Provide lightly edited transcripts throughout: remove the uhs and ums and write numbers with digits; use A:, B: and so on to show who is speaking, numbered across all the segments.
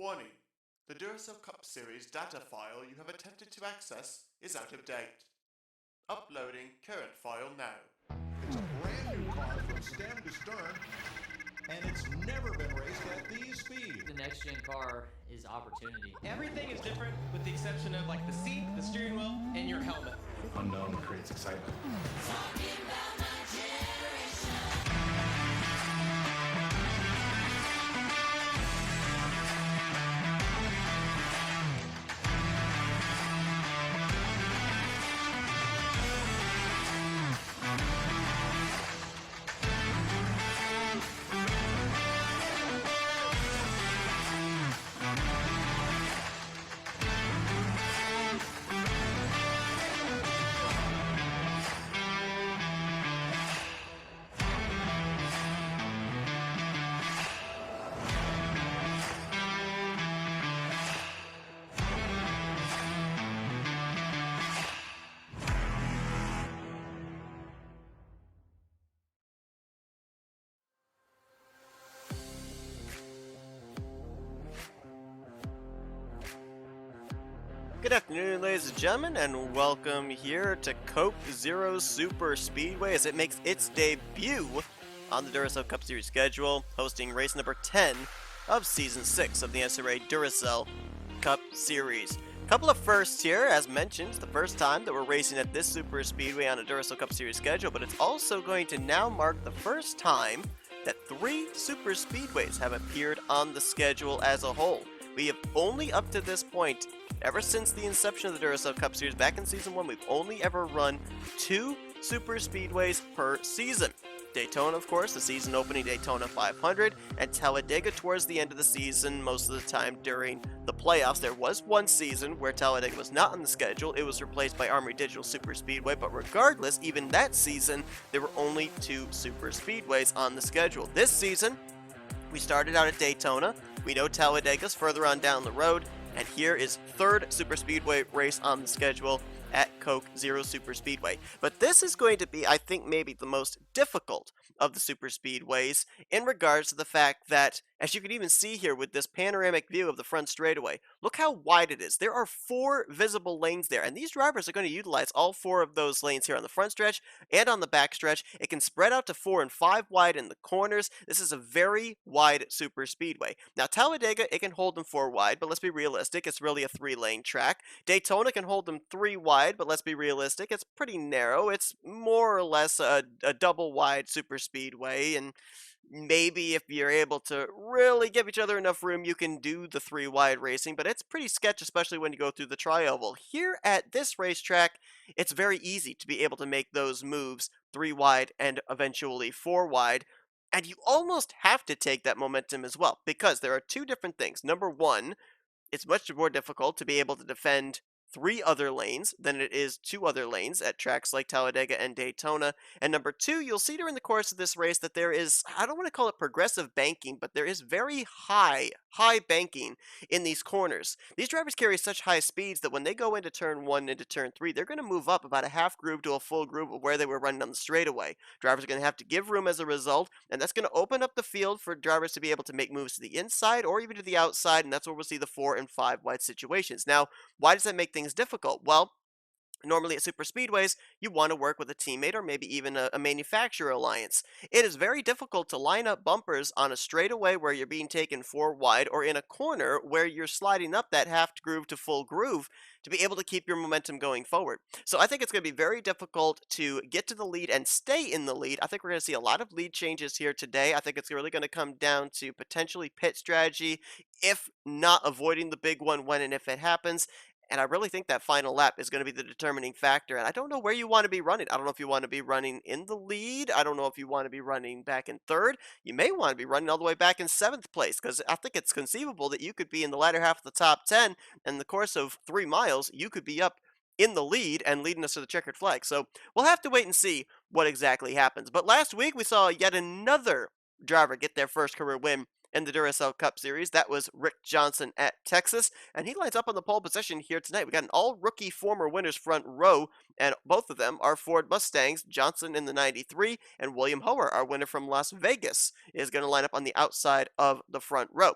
A: Warning: the Duracell Cup Series data file you have attempted to access is out of date. Uploading current file now.
B: It's a brand new car from stem to stern. and it's never been raced at these speeds.
C: The next gen car is opportunity.
D: Everything is different with the exception of like the seat, the steering wheel, and your helmet.
B: Unknown creates excitement.
E: Good afternoon, ladies and gentlemen, and welcome here to Coke Zero Super Speedway as it makes its debut on the Duracell Cup Series schedule, hosting race number 10 of Season 6 of the NNSCRA Duracell Cup Series. Couple of firsts here, as mentioned. It's the first time that we're racing at this Super Speedway on a Duracell Cup Series schedule, but it's also going to now mark the first time that 3 Super Speedways have appeared on the schedule as a whole. We have only up to this point, ever since the inception of the Duracell Cup Series back in Season 1, we've only ever run 2 Super Speedways per season. Daytona, of course, the season opening Daytona 500, and Talladega towards the end of the season, most of the time during the playoffs. There was one season where Talladega was not on the schedule. It was replaced by Armory Digital Super Speedway, but regardless, even that season, there were only 2 Super Speedways on the schedule. This season, we started out at Daytona. We know Talladega's further on down the road, and here is third Super Speedway race on the schedule at Coke Zero Super Speedway. But this is going to be, I think, maybe the most difficult of the Super Speedways in regards to the fact that, as you can even see here with this panoramic view of the front straightaway, look how wide it is. There are 4 visible lanes there, and these drivers are going to utilize all 4 of those lanes here on the front stretch and on the back stretch. It can spread out to 4 and 5 wide in the corners. This is a very wide Super Speedway. Now, Talladega, it can hold them 4 wide, but let's be realistic, it's really a 3-lane track. Daytona can hold them 3 wide, but let's be realistic, it's pretty narrow. It's more or less a double wide Super Speedway, and maybe if you're able to really give each other enough room, you can do the 3 wide racing, but it's pretty sketch, especially when you go through the tri-oval. Here at this racetrack, it's very easy to be able to make those moves 3 wide and eventually 4 wide, and you almost have to take that momentum as well, because there are 2 different things. Number 1, it's much more difficult to be able to defend 3 other lanes than it is 2 other lanes at tracks like Talladega and Daytona. And number 2, you'll see during the course of this race that there is, I don't want to call it progressive banking, but there is very high banking in these corners. These drivers carry such high speeds that when they go into turn 1 into turn 3, they're going to move up about a half groove to a full groove of where they were running on the straightaway. Drivers are going to have to give room as a result, and that's going to open up the field for drivers to be able to make moves to the inside or even to the outside, and that's where we'll see the 4 and 5 wide situations. Now, why does that make things difficult? Well, normally at super speedways, you want to work with a teammate or maybe even a manufacturer alliance. It is very difficult to line up bumpers on a straightaway where you're being taken 4 wide or in a corner where you're sliding up that half groove to full groove to be able to keep your momentum going forward. So I think it's going to be very difficult to get to the lead and stay in the lead. I think we're going to see a lot of lead changes here today. I think it's really going to come down to potentially pit strategy, if not avoiding the big one when and if it happens. And I really think that final lap is going to be the determining factor. And I don't know where you want to be running. I don't know if you want to be running in the lead. I don't know if you want to be running back in third. You may want to be running all the way back in 7th place, because I think it's conceivable that you could be in the latter half of the top 10. And in the course of 3 miles, you could be up in the lead and leading us to the checkered flag. So we'll have to wait and see what exactly happens. But last week, we saw yet another driver get their first career win in the Duracell Cup Series. That was Rick Johnson at Texas, and he lines up on the pole position here tonight. We got an all-rookie former winners front row, and both of them are Ford Mustangs. Johnson in the 93, and William Hoer, our winner from Las Vegas, is going to line up on the outside of the front row.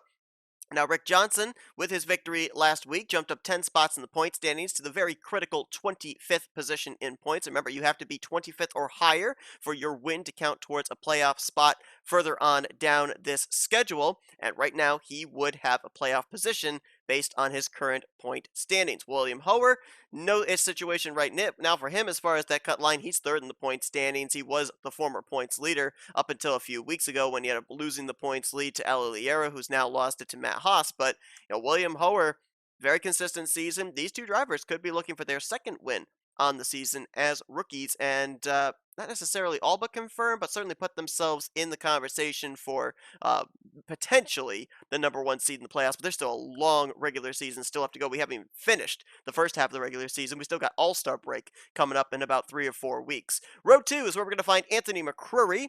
E: Now, Rick Johnson, with his victory last week, jumped up 10 spots in the point standings to the very critical 25th position in points. Remember, you have to be 25th or higher for your win to count towards a playoff spot further on down this schedule. And right now, he would have a playoff position based on his current point standings. William Hoer, no situation right now for him as far as that cut line. He's third in the point standings. He was the former points leader up until a few weeks ago when he ended up losing the points lead to Ali Liera, who's now lost it to Matt Haas. But William Hoer, very consistent season. These two drivers could be looking for their second win on the season as rookies, and not necessarily all but confirmed, but certainly put themselves in the conversation for potentially the #1 seed in the playoffs. But there's still a long regular season still have to go. We haven't even finished the first half of the regular season. We still got All-Star break coming up in about 3 or 4 weeks. Row 2 is where we're going to find Anthony McCrory.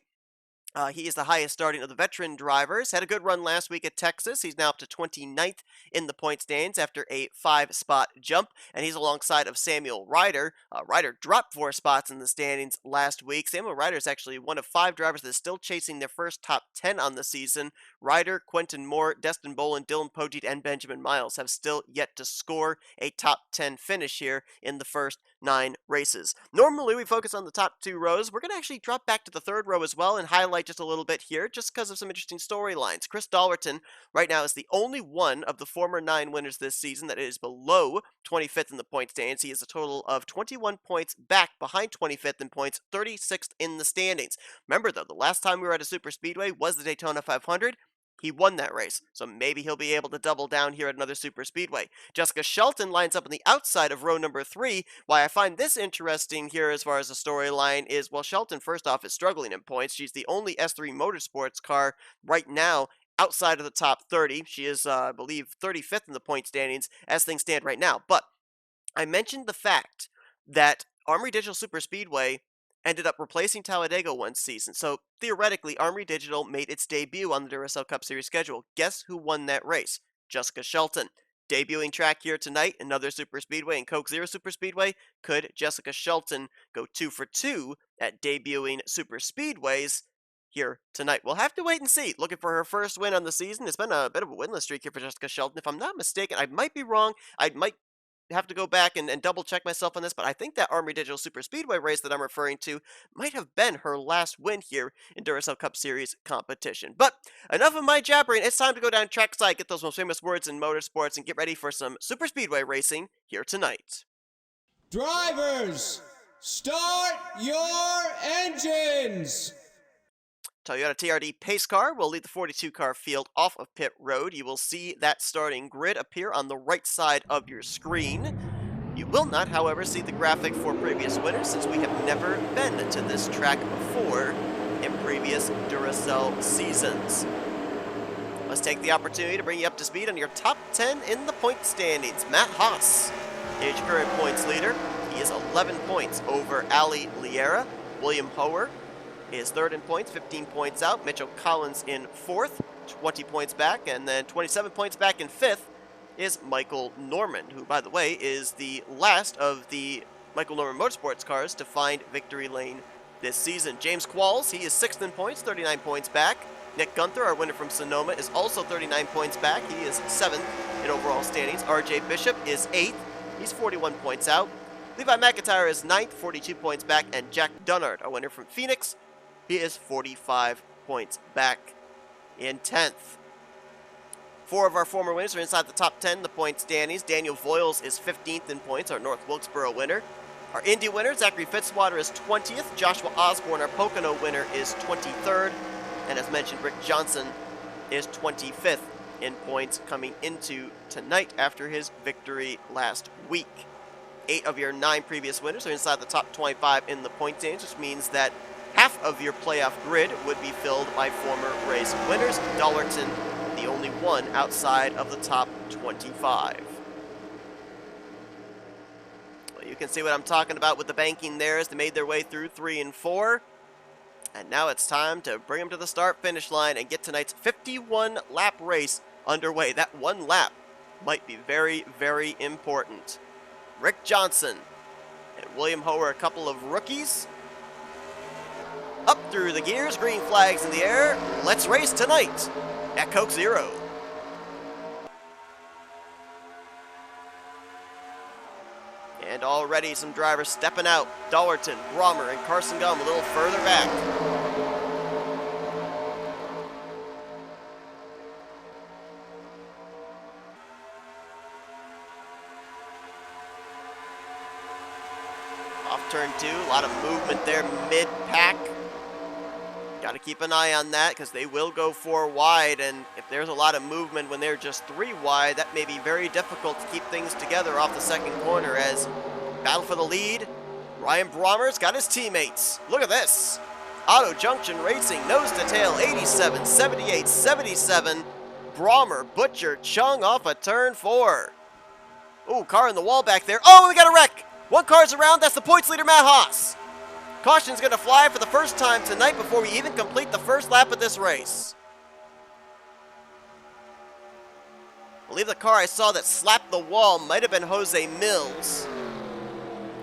E: He is the highest starting of the veteran drivers. Had a good run last week at Texas. He's now up to 29th in the point standings after a 5-spot jump, and he's alongside of Samuel Ryder. Ryder dropped 4 spots in the standings last week. Samuel Ryder is actually one of 5 drivers that is still chasing their first top 10 on the season. Ryder, Quentin Moore, Destin Bolin, Dylan Poteet, and Benjamin Miles have still yet to score a top 10 finish here in the first 9 races. Normally, we focus on the top 2 rows. We're going to actually drop back to the 3rd row as well and highlight just a little bit here just because of some interesting storylines. Chris Dollerton right now is the only one of the former 9 winners this season that is below 25th in the point standings. He is a total of 21 points back behind 25th in points, 36th in the standings. Remember, though, the last time we were at a super speedway was the Daytona 500. He won that race, so maybe he'll be able to double down here at another super speedway. Jessica Shelton lines up on the outside of row number 3. Why I find this interesting here as far as the storyline is, well, Shelton, first off, is struggling in points. She's the only S3 Motorsports car right now outside of the top 30. She is, I believe, 35th in the point standings as things stand right now. But I mentioned the fact that Armory Digital Super Speedway ended up replacing Talladega one season. So theoretically, Armory Digital made its debut on the Duracell Cup Series schedule. Guess who won that race? Jessica Shelton. Debuting track here tonight, another super speedway, and Coke Zero Super Speedway. Could Jessica Shelton go 2 for 2 at debuting super speedways here tonight? We'll have to wait and see. Looking for her first win on the season. It's been a bit of a winless streak here for Jessica Shelton. If I'm not mistaken, I might be wrong. I might have to go back and double check myself on this, but I think that Armory Digital Super Speedway race that I'm referring to might have been her last win here in Duracell Cup Series competition. But enough of my jabbering. It's time to go down trackside, get those most famous words in motorsports, and get ready for some super speedway racing here tonight.
F: Drivers, start your engines!
E: Toyota TRD Pace Car will lead the 42 car field off of pit road. You will see that starting grid appear on the right side of your screen. You will not, however, see the graphic for previous winners since we have never been to this track before in previous Duracell seasons. Let's take the opportunity to bring you up to speed on your top 10 in the point standings. Matt Haas is your current points leader. He is 11 points over Ali Liera. William Hoer is 3rd in points, 15 points out. Mitchell Collins in 4th, 20 points back. And then 27 points back in 5th is Michael Norman, who, by the way, is the last of the Michael Norman Motorsports cars to find victory lane this season. James Qualls, he is 6th in points, 39 points back. Nick Gunther, our winner from Sonoma, is also 39 points back. He is 7th in overall standings. RJ Bishop is 8th. He's 41 points out. Levi McIntyre is 9th, 42 points back. And Jack Dunnard, our winner from Phoenix, he is 45 points back in 10th. 4 of our former winners are inside the top 10 in the point standings. Daniel Voiles is 15th in points, our North Wilkesboro winner. Our Indy winner, Zachary Fitzwater, is 20th. Joshua Osborne, our Pocono winner, is 23rd. And as mentioned, Rick Johnson is 25th in points coming into tonight after his victory last week. 8 of your 9 previous winners are inside the top 25 in the point standings, which means that half of your playoff grid would be filled by former race winners. Dollerton, the only one outside of the top 25. Well, you can see what I'm talking about with the banking there as they made their way through 3 and 4. And now it's time to bring them to the start-finish line and get tonight's 51-lap race underway. That one lap might be very, very important. Rick Johnson and William Hoer, a couple of rookies. Up through the gears, green flags in the air. Let's race tonight at Coke Zero. And already some drivers stepping out. Dollerton, Grommer, and Carson Gum a little further back. Off turn 2, a lot of movement there mid-pack. Got to keep an eye on that because they will go 4 wide, and if there's a lot of movement when they're just 3 wide, that may be very difficult to keep things together off the second corner as battle for the lead. Ryan Brommer's got his teammates. Look at this. Auto Junction Racing, nose to tail, 87, 78, 77. Brommer, Butcher, Chung off of turn 4. Ooh, car in the wall back there. Oh, we got a wreck. 1 car's around. That's the points leader, Matt Haas. Caution's going to fly for the first time tonight before we even complete the first lap of this race. I believe the car I saw that slapped the wall might have been Jose Mills.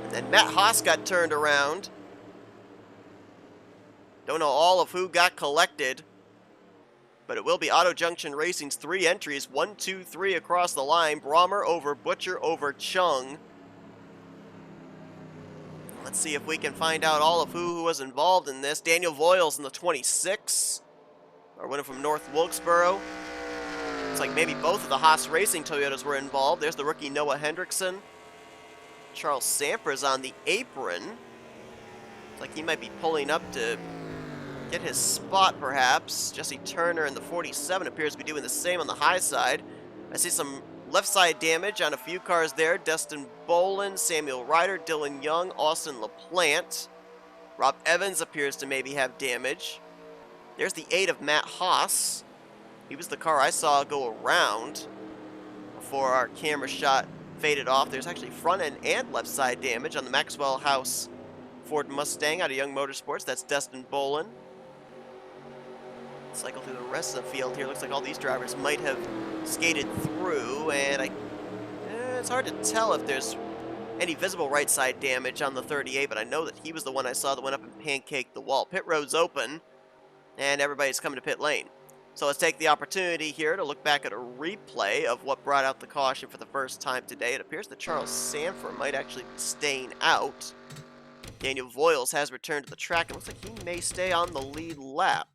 E: And then Matt Haas got turned around. Don't know all of who got collected. But it will be Auto Junction Racing's 3 entries. 1, 2, 3 across the line. Brommer over Butcher over Chung. Let's see if we can find out all of who was involved in this. Daniel Voiles in the 26. Our winner from North Wilkesboro. Looks like maybe both of the Haas Racing Toyotas were involved. There's the rookie Noah Hendrickson. Charles Sampras on the apron. Looks like he might be pulling up to get his spot, perhaps. Jesse Turner in the 47 appears to be doing the same on the high side. I see some left side damage on a few cars there. Dustin Bolin, Samuel Ryder, Dylan Young, Austin LaPlante. Rob Evans appears to maybe have damage. There's the 8 of Matt Haas. He was the car I saw go around before our camera shot faded off. There's actually front end and left side damage on the Maxwell House Ford Mustang out of Young Motorsports. That's Dustin Bolin. Cycle through the rest of the field here. Looks like all these drivers might have skated through, and it's hard to tell if there's any visible right side damage on the 38, but I know that he was the one I saw that went up and pancaked the wall. Pit road's open, and everybody's coming to pit lane. So let's take the opportunity here to look back at a replay of what brought out the caution for the first time today. It appears that Charles Sanford might actually be staying out. Daniel Voiles has returned to the track, and looks like he may stay on the lead lap.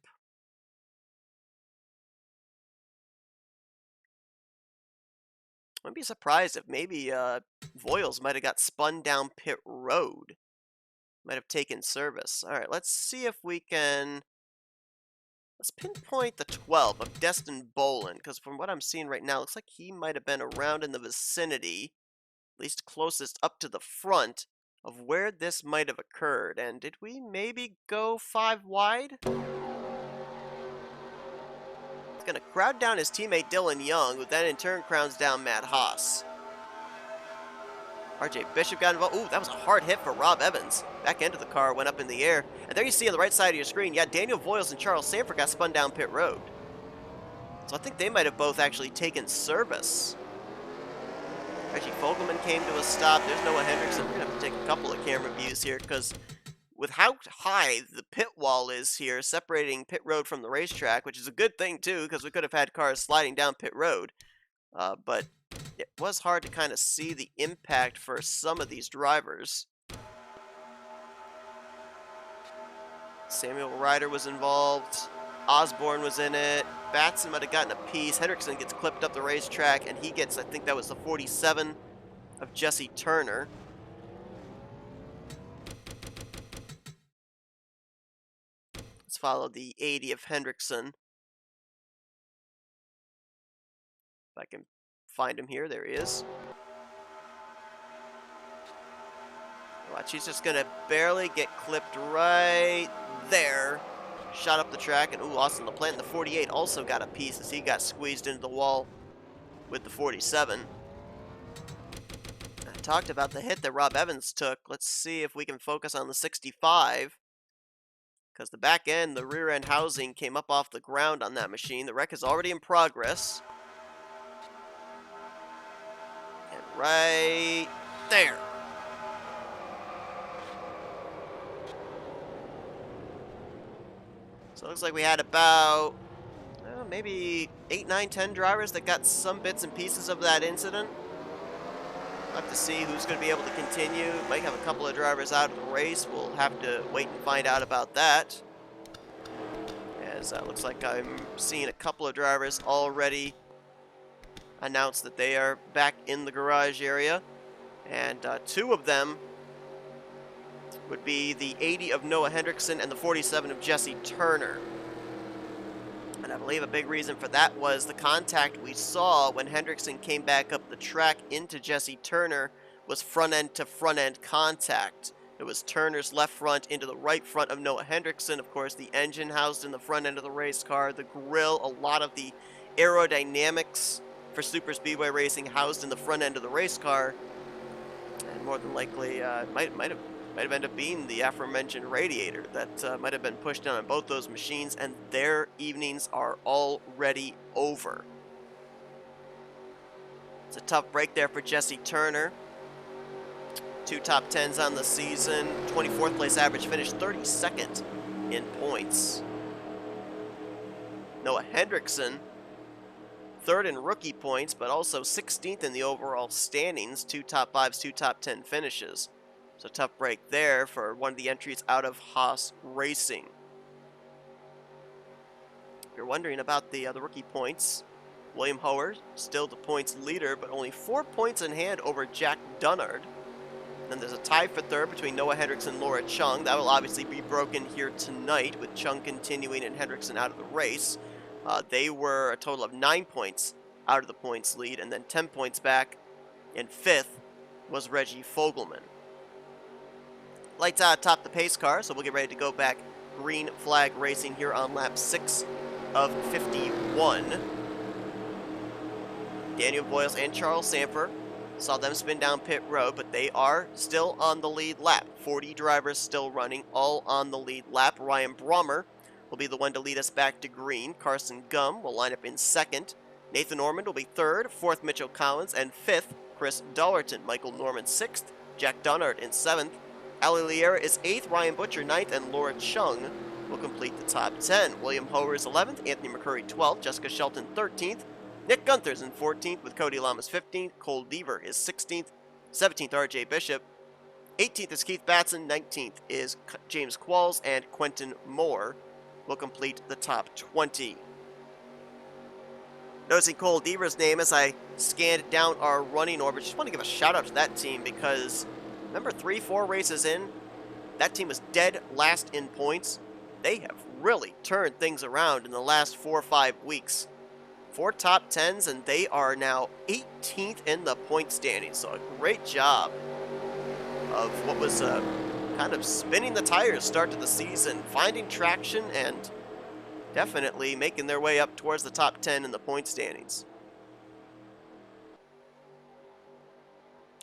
E: I wouldn't be surprised if maybe Voiles might have got spun down pit road. Might have taken service. All right, let's see if we can... Let's pinpoint the 12 of Destin Bolin, because from what I'm seeing right now, it looks like he might have been around in the vicinity, at least closest up to the front, of where this might have occurred. And did we maybe go 5 wide? He's going to crowd down his teammate Dylan Young, who then in turn crowds down Matt Haas. RJ Bishop got involved. Ooh, that was a hard hit for Rob Evans. Back end of the car went up in the air. And there you see on the right side of your screen, yeah, Daniel Voiles and Charles Sanford got spun down pit road. So I think they might have both actually taken service. Reggie Fogelman came to a stop. There's Noah Hendrickson. We're going to have to take a couple of camera views here because with how high the pit wall is here, separating pit road from the racetrack, which is a good thing too, because we could have had cars sliding down pit road. But it was hard to kind of see the impact for some of these drivers. Samuel Ryder was involved. Osborne was in it. Batson might have gotten a piece. Hendrickson gets clipped up the racetrack, and he gets, I think that was the 47 of Jesse Turner. Let's follow the 80 of Hendrickson. If I can find him here, there he is. Watch, he's just gonna barely get clipped right there. Shot up the track, and ooh, Austin LaPlante in the 48 also got a piece as he got squeezed into the wall with the 47. I talked about the hit that Rob Evans took. Let's see if we can focus on the 65. Because the back end, the rear end housing came up off the ground on that machine. The wreck is already in progress. And right there. So it looks like we had about, maybe 8, 9, 10 drivers that got some bits and pieces of that incident. We'll have to see who's going to be able to continue. Might have a couple of drivers out of the race. We'll have to wait and find out about that. As looks like I'm seeing a couple of drivers already announce that they are back in the garage area. And two of them would be the 80 of Noah Hendrickson and the 47 of Jesse Turner. And I believe a big reason for that was the contact we saw when Hendrickson came back up the track into Jesse Turner was front-end to front-end contact. It was Turner's left front into the right front of Noah Hendrickson. Of course, the engine housed in the front end of the race car, the grille, a lot of the aerodynamics for super speedway racing housed in the front end of the race car. And more than likely, might have ended up being the aforementioned radiator that might have been pushed down on both those machines, and their evenings are already over. It's a tough break there for Jesse Turner. 2 top 10s on the season, 24th place average finish, 32nd in points. Noah Hendrickson, 3rd in rookie points, but also 16th in the overall standings, 2 top 5s, 2 top 10 finishes. So tough break there for one of the entries out of Haas Racing. If you're wondering about the rookie points, William Howard still the points leader, but only 4 points in hand over Jack Dunnard. Then there's a tie for 3rd between Noah Hendrickson and Laura Chung. That will obviously be broken here tonight, with Chung continuing and Hendrickson out of the race. They were a total of 9 points out of the points lead, and then 10 points back. In 5th was Reggie Fogelman. Lights out atop the pace car, so we'll get ready to go back green flag racing here on lap 6 of 51. Daniel Boyles and Charles Sanford saw them spin down pit road, but they are still on the lead lap. 40 drivers still running, all on the lead lap. Ryan Brummer will be the one to lead us back to green. Carson Gum will line up in 2nd. Nathan Ormond will be 3rd. 4th, Mitchell Collins. And 5th, Chris Dollerton. Michael Norman 6th. Jack Dunnard in 7th. Ali Liera is 8th. Ryan Butcher 9th. And Laura Chung will complete the top 10. William Howard is 11th. Anthony McCurry 12th. Jessica Shelton 13th. Nick Gunther's in 14th with Cody Lamas 15th. Cole Deaver is 16th. 17th, RJ Bishop. 18th is Keith Batson. 19th is James Qualls. And Quentin Moore will complete the top 20. Noticing Cole Deaver's name as I scanned down our running order. Just want to give a shout out to that team because remember 3-4 races in, that team was dead last in points. They have really turned things around in the last 4 or 5 weeks. 4 top 10s, and they are now 18th in the point standings. So a great job of what was kind of spinning the tires start to the season, finding traction, and definitely making their way up towards the top 10 in the point standings.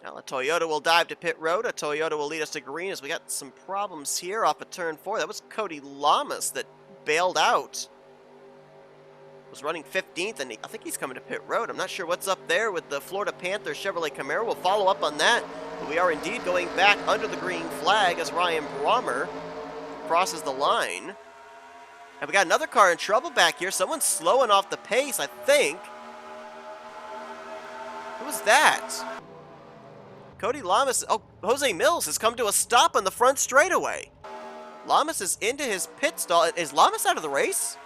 E: Now a Toyota will dive to pit road. A Toyota will lead us to green as we got some problems here off of turn 4. That was Cody Lamas that bailed out. Was running 15th, and I think he's coming to pit road. I'm not sure what's up there with the Florida Panther Chevrolet Camaro. We'll follow up on that. But we are indeed going back under the green flag as Ryan Brummer crosses the line. And we got another car in trouble back here. Someone's slowing off the pace, I think. Who was that? Cody Lamas. Oh, Jose Mills has come to a stop on the front straightaway. Lamas is into his pit stall. Is Lamas out of the race?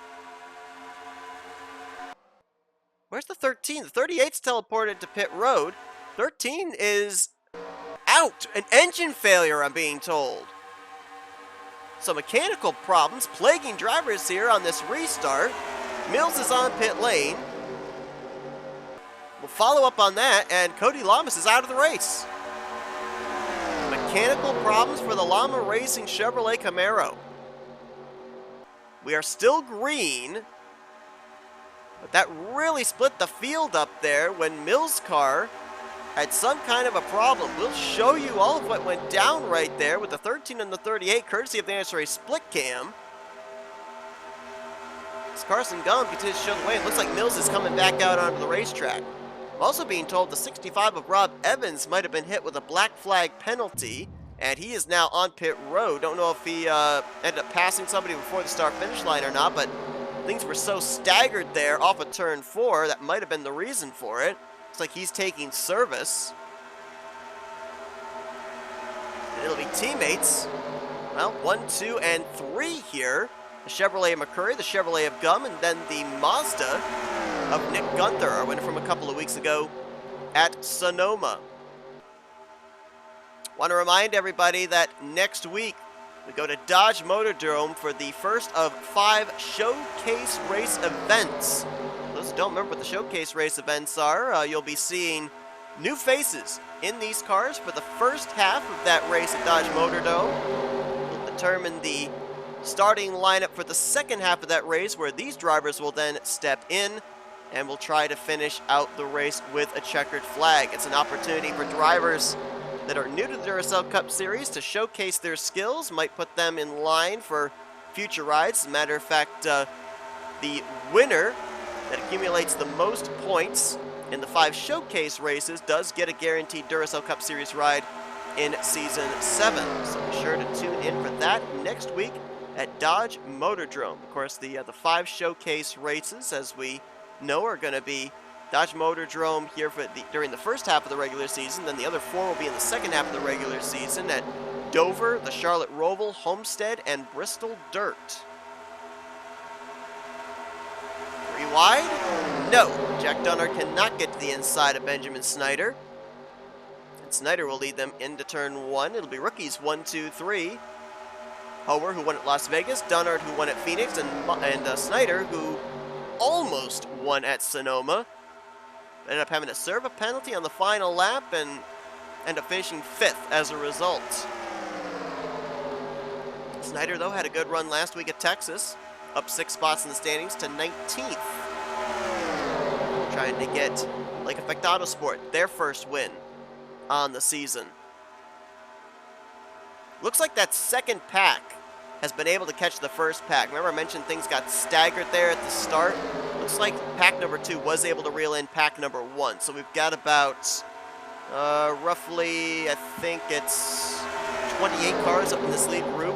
E: Where's the 13? The 38's teleported to pit road. 13 is out. An engine failure, I'm being told. Some mechanical problems plaguing drivers here on this restart. Mills is on pit lane. We'll follow up on that, and Cody Lamas is out of the race. Mechanical problems for the Lama Racing Chevrolet Camaro. We are still green, but that really split the field up there when Mills' car had some kind of a problem. We'll show you all of what went down right there with the 13 and the 38, courtesy of the NNSCRA split cam. As Carson Gum continues to show the way, it looks like Mills is coming back out onto the racetrack. I'm also being told the 65 of Rob Evans might have been hit with a black flag penalty, and he is now on pit road. Don't know if he ended up passing somebody before the start-finish line or not, but things were so staggered there off of turn 4, that might have been the reason for it. Looks like he's taking service. And it'll be teammates. Well, 1, 2, and 3 here. The Chevrolet of McCurry, the Chevrolet of Gum, and then the Mazda of Nick Gunther, our winner from a couple of weeks ago at Sonoma. Want to remind everybody that next week we go to Dodge Motordrome for the first of 5 showcase race events. Those who don't remember what the showcase race events are, you'll be seeing new faces in these cars for the first half of that race at Dodge Motordrome. We'll determine the starting lineup for the second half of that race, where these drivers will then step in and will try to finish out the race with a checkered flag. It's an opportunity for drivers that are new to the Duracell Cup Series to showcase their skills, might put them in line for future rides. As a matter of fact, the winner that accumulates the most points in the 5 showcase races does get a guaranteed Duracell Cup Series ride in Season 7. So be sure to tune in for that next week at Dodge Motordrome. Of course, the 5 showcase races, as we know, are going to be Dodge Motordrome here for during the first half of the regular season. Then the other 4 will be in the second half of the regular season at Dover, the Charlotte Roval, Homestead, and Bristol Dirt. 3 wide? No. Jack Dunnard cannot get to the inside of Benjamin Snyder. And Snyder will lead them into turn 1. It'll be rookies 1, 2, 3. Hoer, who won at Las Vegas, Dunnard, who won at Phoenix, and Snyder, who almost won at Sonoma. Ended up having to serve a penalty on the final lap and end up finishing 5th as a result. Snyder, though, had a good run last week at Texas, up 6 spots in the standings to 19th. Trying to get Lake Effect Autosport their first win on the season. Looks like that second pack has been able to catch the first pack. Remember I mentioned things got staggered there at the start? Looks like pack number 2 was able to reel in pack number 1. So we've got about roughly, I think it's 28 cars up in this lead group.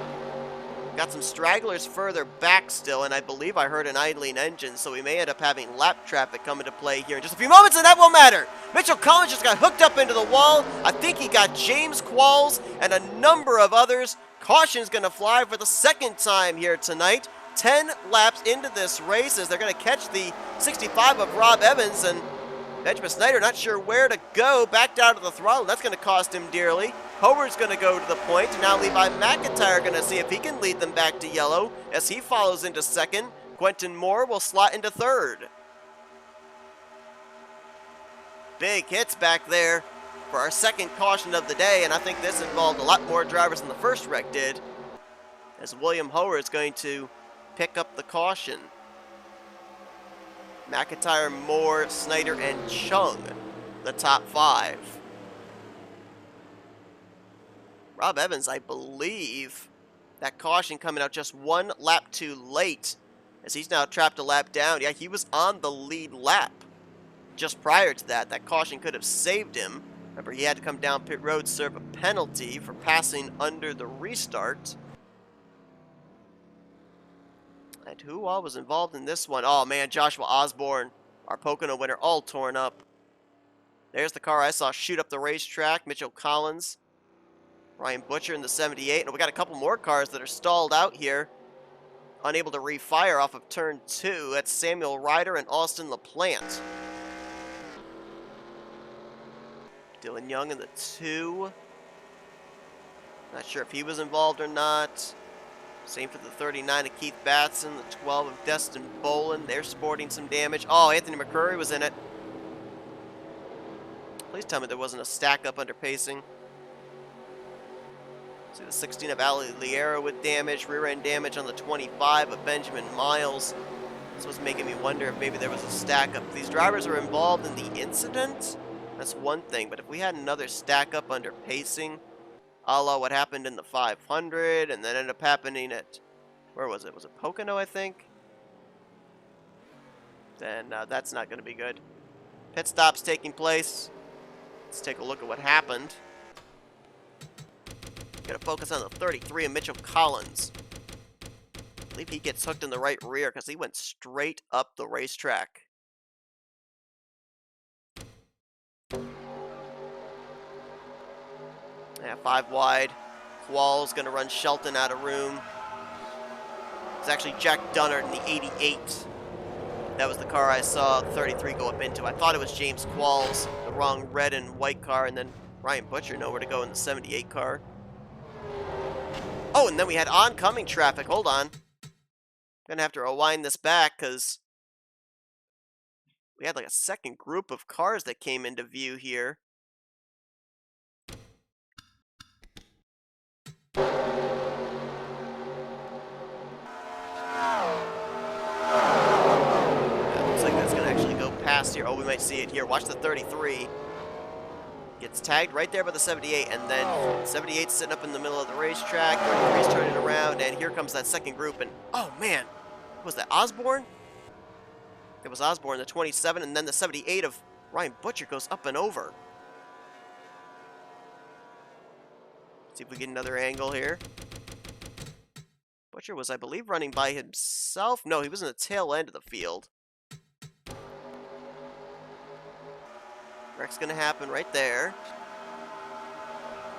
E: Got some stragglers further back still, and I believe I heard an idling engine, so we may end up having lap traffic come into play here in just a few moments, and that won't matter. Mitchell Collins just got hooked up into the wall. I think he got James Qualls and a number of others. Caution's going to fly for the second time here tonight. 10 laps into this race as they're going to catch the 65 of Rob Evans, and Benjamin Snyder not sure where to go. Backed out of the throttle. That's going to cost him dearly. Howard's going to go to the point. Now Levi McIntyre going to see if he can lead them back to yellow as he follows into second. Quentin Moore will slot into third. Big hits back there for our second caution of the day, and I think this involved a lot more drivers than the first wreck did, as William Howard is going to pick up the caution. McIntyre, Moore, Snyder, and Chung, the top 5. Rob Evans, I believe, that caution coming out just 1 lap too late, as he's now trapped a lap down. Yeah, he was on the lead lap just prior to that. That caution could have saved him. Remember, he had to come down pit road, serve a penalty for passing under the restart. And who all was involved in this one? Oh man, Joshua Osborne, our Pocono winner, all torn up. There's the car I saw shoot up the racetrack. Mitchell Collins, Ryan Butcher in the 78. And we got a couple more cars that are stalled out here, unable to refire off of turn 2. That's Samuel Ryder and Austin LaPlante. Dylan Young in the 2. Not sure if he was involved or not. Same for the 39 of Keith Batson, the 12 of Destin Bolin. They're sporting some damage. Oh, Anthony McCurry was in it. Please tell me there wasn't a stack up under pacing. See the 16 of Ali Liera with damage, rear end damage on the 25 of Benjamin Miles. This was making me wonder if maybe there was a stack up. If these drivers are involved in the incident, that's one thing. But if we had another stack up under pacing, a la what happened in the 500, and then ended up happening at, where was it? Was it Pocono, I think? Then that's not going to be good. Pit stop's taking place. Let's take a look at what happened. Got to focus on the 33 of Mitchell Collins. I believe he gets hooked in the right rear because he went straight up the racetrack. Yeah, 5 wide. Qual's going to run Shelton out of room. It's actually Jack Dunnard in the 88. That was the car I saw 33 go up into. I thought it was James Qual's, the wrong red and white car, and then Ryan Butcher nowhere to go in the 78 car. Oh, and then we had oncoming traffic. Hold on. Gonna have to rewind this back because we had like a second group of cars that came into view here. Looks like that's gonna actually go past here. Oh, we might see it here. Watch the 33. Gets tagged right there by the 78, and then 78's sitting up in the middle of the racetrack. 33's turning around, and here comes that second group, and oh man, was that Osborne? It was Osborne, the 27, and then the 78 of Ryan Butcher goes up and over. See if we get another angle here. Butcher was, I believe, running by himself. No, he was in the tail end of the field. Wreck's going to happen right there.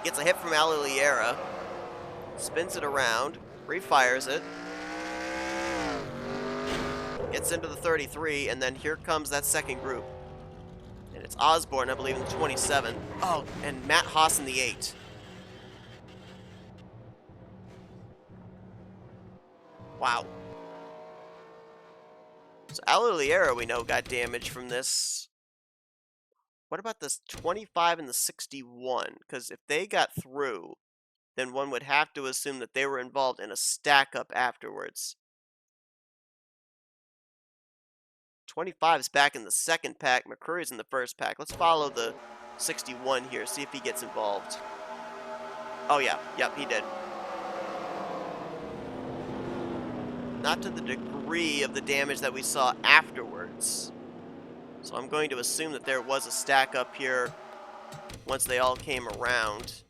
E: Gets a hit from Aliliera. Spins it around. Refires it. Gets into the 33, and then here comes that second group. And it's Osborne, I believe, in the 27. Oh, and Matt Haas in the 8. Wow. So Aliliera, we know, got damage from this. What about this 25 and the 61? Because if they got through, then one would have to assume that they were involved in a stack-up afterwards. 25's back in the second pack. McCurry's in the first pack. Let's follow the 61 here, see if he gets involved. Oh yeah, yep, he did. Not to the degree of the damage that we saw afterwards. So I'm going to assume that there was a stack up here once they all came around.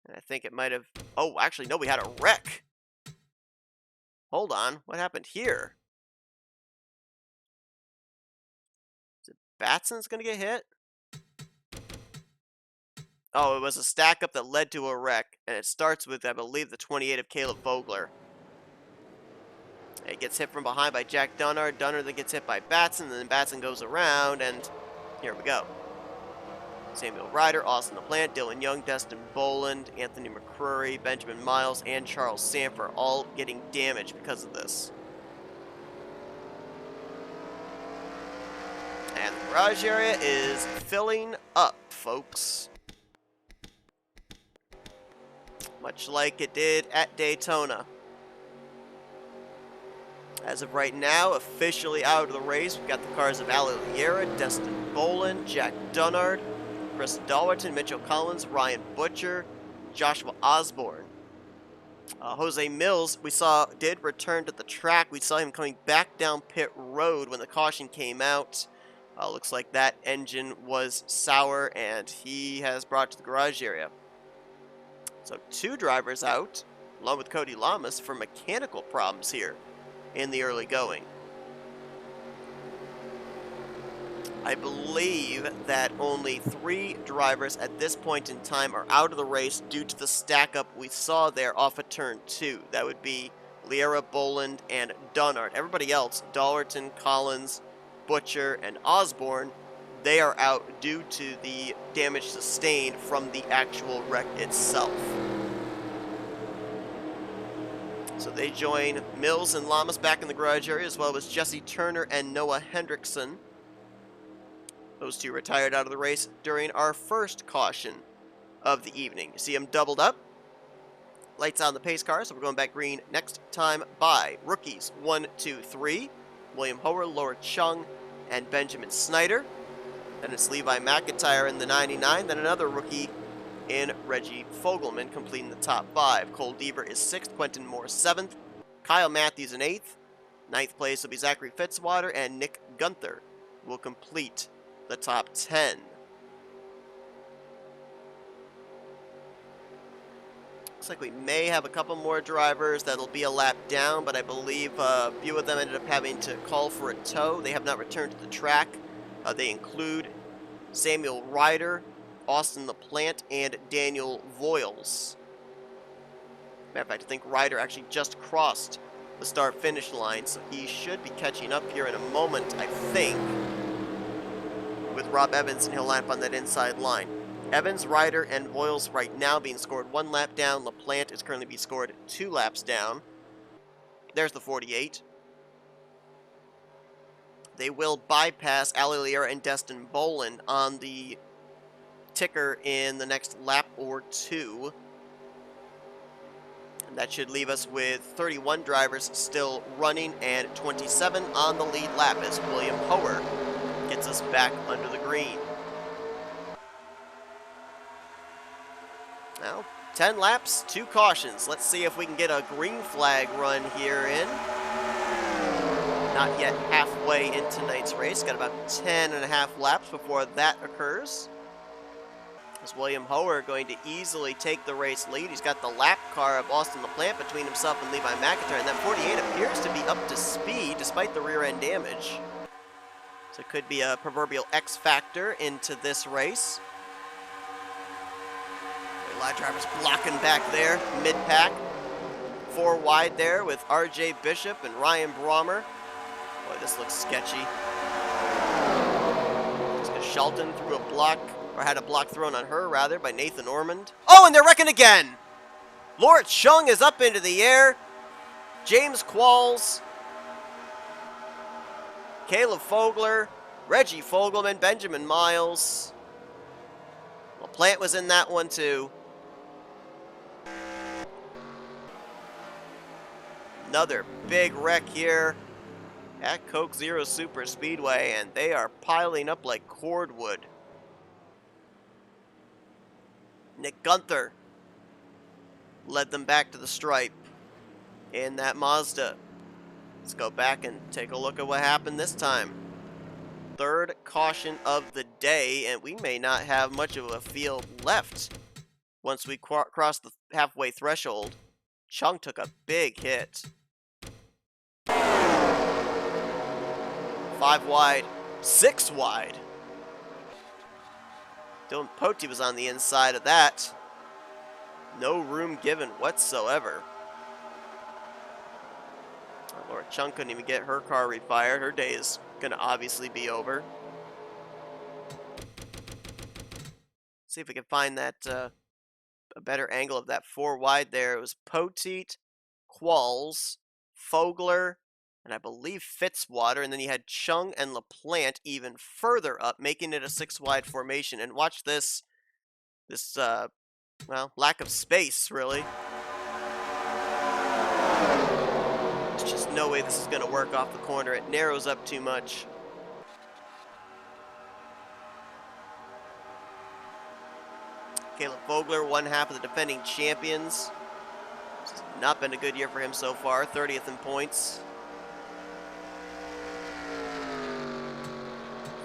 E: And I think it might have... Oh, actually, no, we had a wreck. Hold on, what happened here? Is it Batson's going to get hit? Oh, it was a stack up that led to a wreck, and it starts with, I believe, the 28 of Caleb Vogler. It gets hit from behind by Jack Dunnard. Dunnard then gets hit by Batson, and then Batson goes around, and here we go. Samuel Ryder, Austin LaPlante, Dylan Young, Destin Boland, Anthony McCrory, Benjamin Miles, and Charles Sanford all getting damaged because of this. And the garage area is filling up, folks. Much like it did at Daytona. As of right now, officially out of the race, we've got the cars of Aliliera, Destin Boland, Jack Dunnard, Chris Dalwerton, Mitchell Collins, Ryan Butcher, Joshua Osborne. Jose Mills, we saw, did return to the track. We saw him coming back down pit road when the caution came out. Looks like that engine was sour, and he has brought to the garage area. So 2 drivers out, along with Cody Lamas, for mechanical problems here in the early going. I believe that only 3 drivers at this point in time are out of the race due to the stack-up we saw there off of turn 2. That would be Liera, Boland, and Dunnard. Everybody else, Dalwerton, Collins, Butcher, and Osborne, they are out due to the damage sustained from the actual wreck itself. So they join Mills and Lamas back in the garage area, as well as Jesse Turner and Noah Hendrickson. Those 2 retired out of the race during our first caution of the evening. You see them doubled up. Lights on the pace car, so we're going back green next time by rookies 1, 2, 3. William Hoare, Laura Chung, and Benjamin Snyder. Then it's Levi McIntyre in the 99. Then another rookie in Reggie Fogelman completing the top 5. Cole Deaver is 6th. Quentin Moore 7th. Kyle Matthews in 8th. 9th place will be Zachary Fitzwater, and Nick Gunther will complete the top 10. Looks like we may have a couple more drivers that'll be a lap down, but I believe a few of them ended up having to call for a tow. They have not returned to the track. They include Samuel Ryder, Austin LaPlante and Daniel Voiles. Matter of fact, I think Ryder actually just crossed the start-finish line, so he should be catching up here in a moment, I think, with Rob Evans, and he'll line up on that inside line. Evans, Ryder, and Voiles right now being scored 1 lap down. LaPlante is currently being scored 2 laps down. There's the 48. They will bypass Ali Liera and Destin Boland on the ticker in the next lap or two. And that should leave us with 31 drivers still running and 27 on the lead lap as William Hoer gets us back under the green. Now, 10 laps, 2 cautions. Let's see if we can get a green flag run here in. Not yet halfway into tonight's race. Got about 10.5 laps before that occurs. Is William Hoer going to easily take the race lead? He's got the lap car of Austin LaPlante between himself and Levi McIntyre, and that 48 appears to be up to speed despite the rear end damage. So it could be a proverbial X factor into this race. A lot of drivers blocking back there, mid-pack. 4 wide there with R.J. Bishop and Ryan Brommer. Boy, this looks sketchy. Jessica Shelton threw a block, or had a block thrown on her, rather, by Nathan Ormond. Oh, and they're wrecking again! Laura Chung is up into the air. James Qualls, Caleb Fogler, Reggie Fogelman, Benjamin Miles. LaPlante was in that one, too. Another big wreck here at Coke Zero Super Speedway, and they are piling up like cordwood. Nick Gunther led them back to the stripe in that Mazda. Let's go back and take a look at what happened this time. 3rd caution of the day, and we may not have much of a field left once we cross the halfway threshold. Chung took a big hit. 5 wide, 6 wide. Dylan Pote was on the inside of that. No room given whatsoever. Laura Chung couldn't even get her car refired. Her day is going to obviously be over. See if we can find that a better angle of that 4 wide there. It was Poteet, Qualls, Fogler, and I believe Fitzwater, and then you had Chung and LaPlante even further up, making it a 6 wide formation. And watch this, well, lack of space, really. There's just no way this is going to work off the corner. It narrows up too much. Caleb Fogler, one half of the defending champions. This has not been a good year for him so far, 30th in points.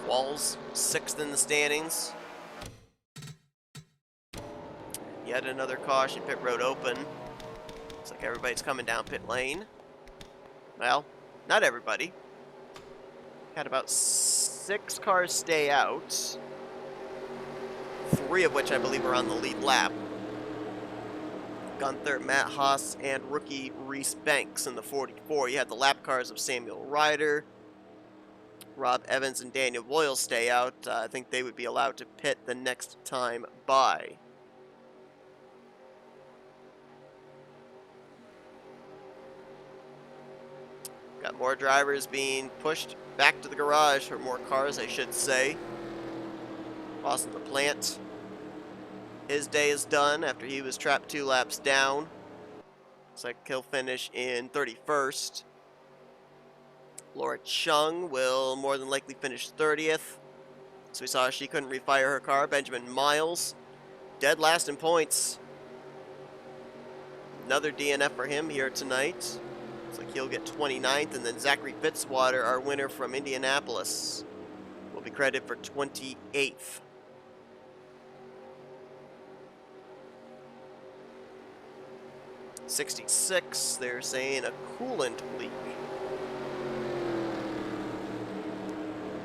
E: Walls, 6th in the standings. Yet another caution, pit road open. Looks like everybody's coming down pit lane. Well, not everybody. Had about 6 cars stay out. 3 of which I believe are on the lead lap. Gunther, Matt Haas, and rookie Reese Banks in the 44. You had the lap cars of Samuel Ryder, Rob Evans, and Daniel Voiles stay out. I think they would be allowed to pit the next time by. Got more drivers being pushed back to the garage, or more cars, I should say. Austin LaPlante, his day is done after he was trapped 2 laps down. Looks like he'll finish in 31st. Laura Chung will more than likely finish 30th. So we saw she couldn't refire her car. Benjamin Miles, dead last in points. Another DNF for him here tonight. Looks like he'll get 29th, and then Zachary Fitzwater, our winner from Indianapolis, will be credited for 28th. '66, they're saying a coolant leak.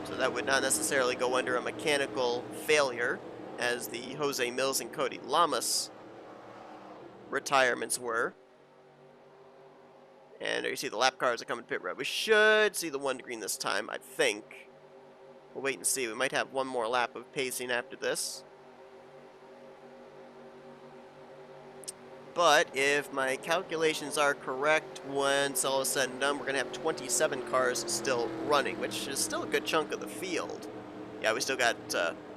E: So that would not necessarily go under a mechanical failure. as the Jose Mills and Cody Lamas retirements were. And there you see the lap cars are coming to pit road. We should see the 1 to green this time, I think. We'll wait and see. We might have one more lap of pacing after this. But if my calculations are correct, when it's all said and done, we're going to have 27 cars still running, which is still a good chunk of the field. Yeah, we still got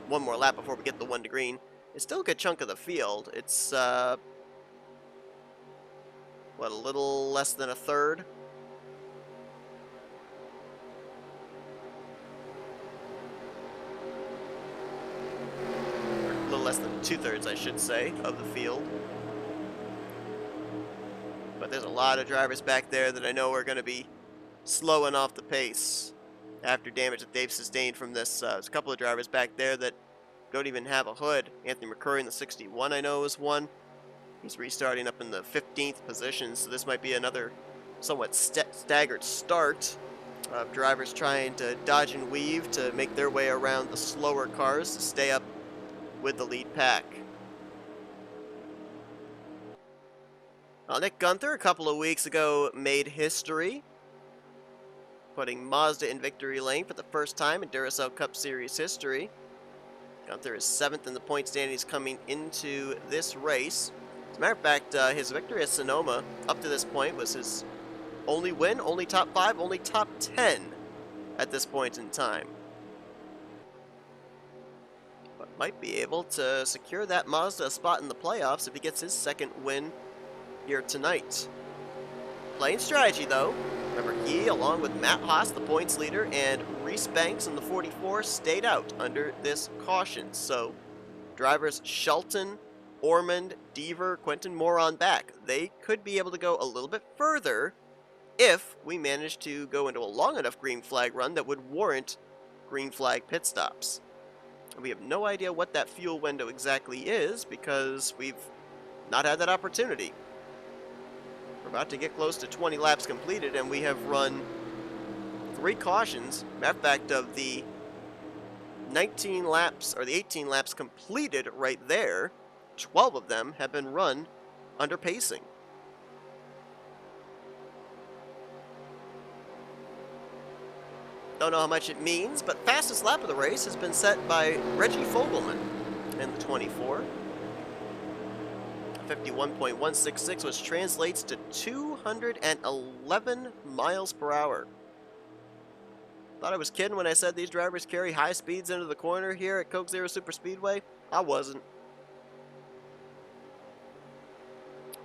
E: one more lap before we get the 1 to green. It's still a good chunk of the field. It's, what, a little less than a third? Or a little less than 2/3, I should say, of the field. But there's a lot of drivers back there that I know are going to be slowing off the pace after damage that they've sustained from this. There's a couple of drivers back there that don't even have a hood. Anthony McCurry in the 61, I know, is one. He's restarting up in the 15th position, so this might be another somewhat staggered start of drivers trying to dodge and weave to make their way around the slower cars to stay up with the lead pack. Nick Gunther, a couple of weeks ago, made history, putting Mazda in victory lane for the first time in Duracell Cup Series history. Gunther is 7th in the point standings coming into this race. As a matter of fact, his victory at Sonoma up to this point was his only win, only top 5, only top 10 at this point in time. But might be able to secure that Mazda spot in the playoffs if he gets his second win here tonight. Playing strategy though. Remember, he, along with Matt Haas, the points leader, and Reese Banks in the 44, stayed out under this caution. So, drivers Shelton, Ormond, Deaver, Quentin Moore on back. They could be able to go a little bit further if we manage to go into a long enough green flag run that would warrant green flag pit stops. We have no idea what that fuel window exactly is because we've not had that opportunity. We're about to get close to 20 laps completed, and we have run 3 cautions. Matter of fact, of the 19 laps, or the 18 laps completed right there, 12 of them have been run under pacing. Don't know how much it means, but fastest lap of the race has been set by Reggie Fogelman in the 24. 51.166, which translates to 211 miles per hour. Thought I was kidding when I said these drivers carry high speeds into the corner here at Coke Zero Super Speedway. I wasn't.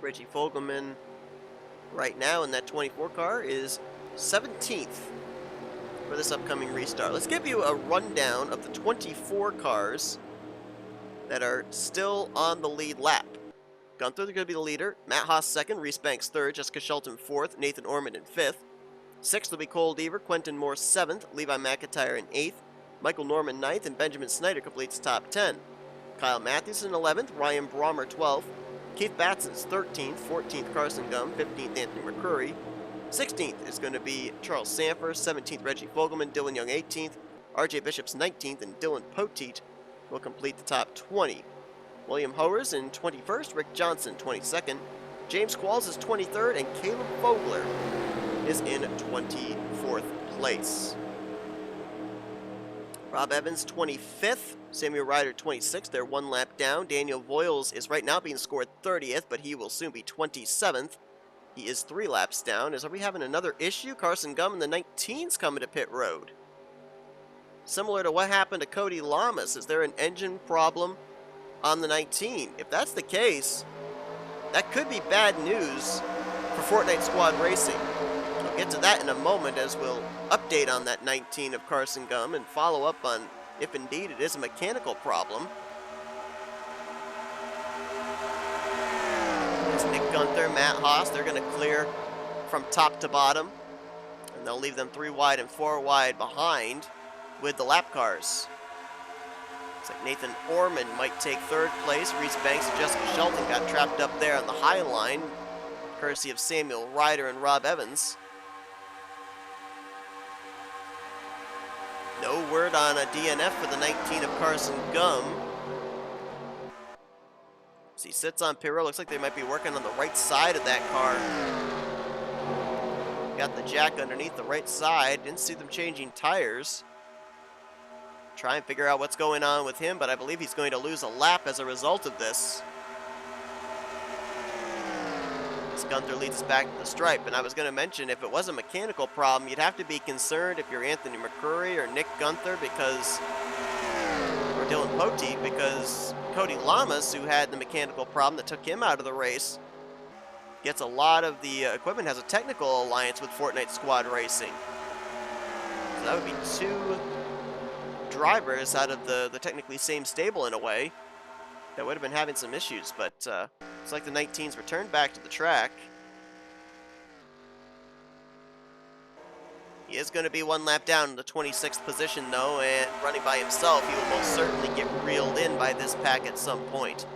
E: Reggie Fogelman right now in that 24 car is 17th for this upcoming restart. Let's give you a rundown of the 24 cars that are still on the lead lap. Gunther is going to be the leader. Matt Haas 2nd, Reese Banks 3rd, Jessica Shelton 4th, Nathan Ormond in 5th. 6th will be Cole Deaver, Quentin Moore 7th, Levi McIntyre in 8th, Michael Norman 9th, and Benjamin Snyder completes top 10. Kyle Matthews in 11th, Ryan Brommer 12th, Keith Batson's 13th, 14th Carson Gum, 15th Anthony McCurry. 16th is going to be Charles Sanford, 17th Reggie Fogelman, Dylan Young 18th, RJ Bishop's 19th, and Dylan Poteet will complete the top 20. William Howers in 21st, Rick Johnson 22nd, James Qualls is 23rd, and Caleb Fogler is in 24th place. Rob Evans 25th, Samuel Ryder 26th, they're 1 lap down. Daniel Voiles is right now being scored 30th, but he will soon be 27th. He is 3 laps down. Are we having another issue? Carson Gum in the 19's coming to pit road. Similar to what happened to Cody Lamas, is there an engine problem on the 19? If that's the case, that could be bad news for Fortnite Squad Racing. I'll get to that in a moment as we'll update on that 19 of Carson Gum and follow up on if indeed it is a mechanical problem. It's Nick Gunther, Matt Haas, they're going to clear from top to bottom, and they'll leave them 3 wide and 4 wide behind with the lap cars. Looks like Nathan Ormond might take 3rd place. Reese Banks and Jessica Shelton got trapped up there on the high line, courtesy of Samuel Ryder and Rob Evans. No word on a DNF for the 19 of Carson Gum. As he sits on pit road, looks like they might be working on the right side of that car. Got the jack underneath the right side. Didn't see them changing tires. Try and figure out what's going on with him, but I believe he's going to lose a lap as a result of this. Gunther leads us back to the stripe, and I was going to mention, if it was a mechanical problem, you'd have to be concerned if you're Anthony McCurry or Nick Gunther because, or Dylan Poteet, because Cody Lamas, who had the mechanical problem that took him out of the race, gets a lot of the equipment, has a technical alliance with Fortnite Squad Racing. So that would be 2 drivers out of the technically same stable in a way that would have been having some issues, but it's like the 19s returned back to the track. He is going to be 1 lap down in the 26th position, though, and running by himself, he will most certainly get reeled in by this pack at some point.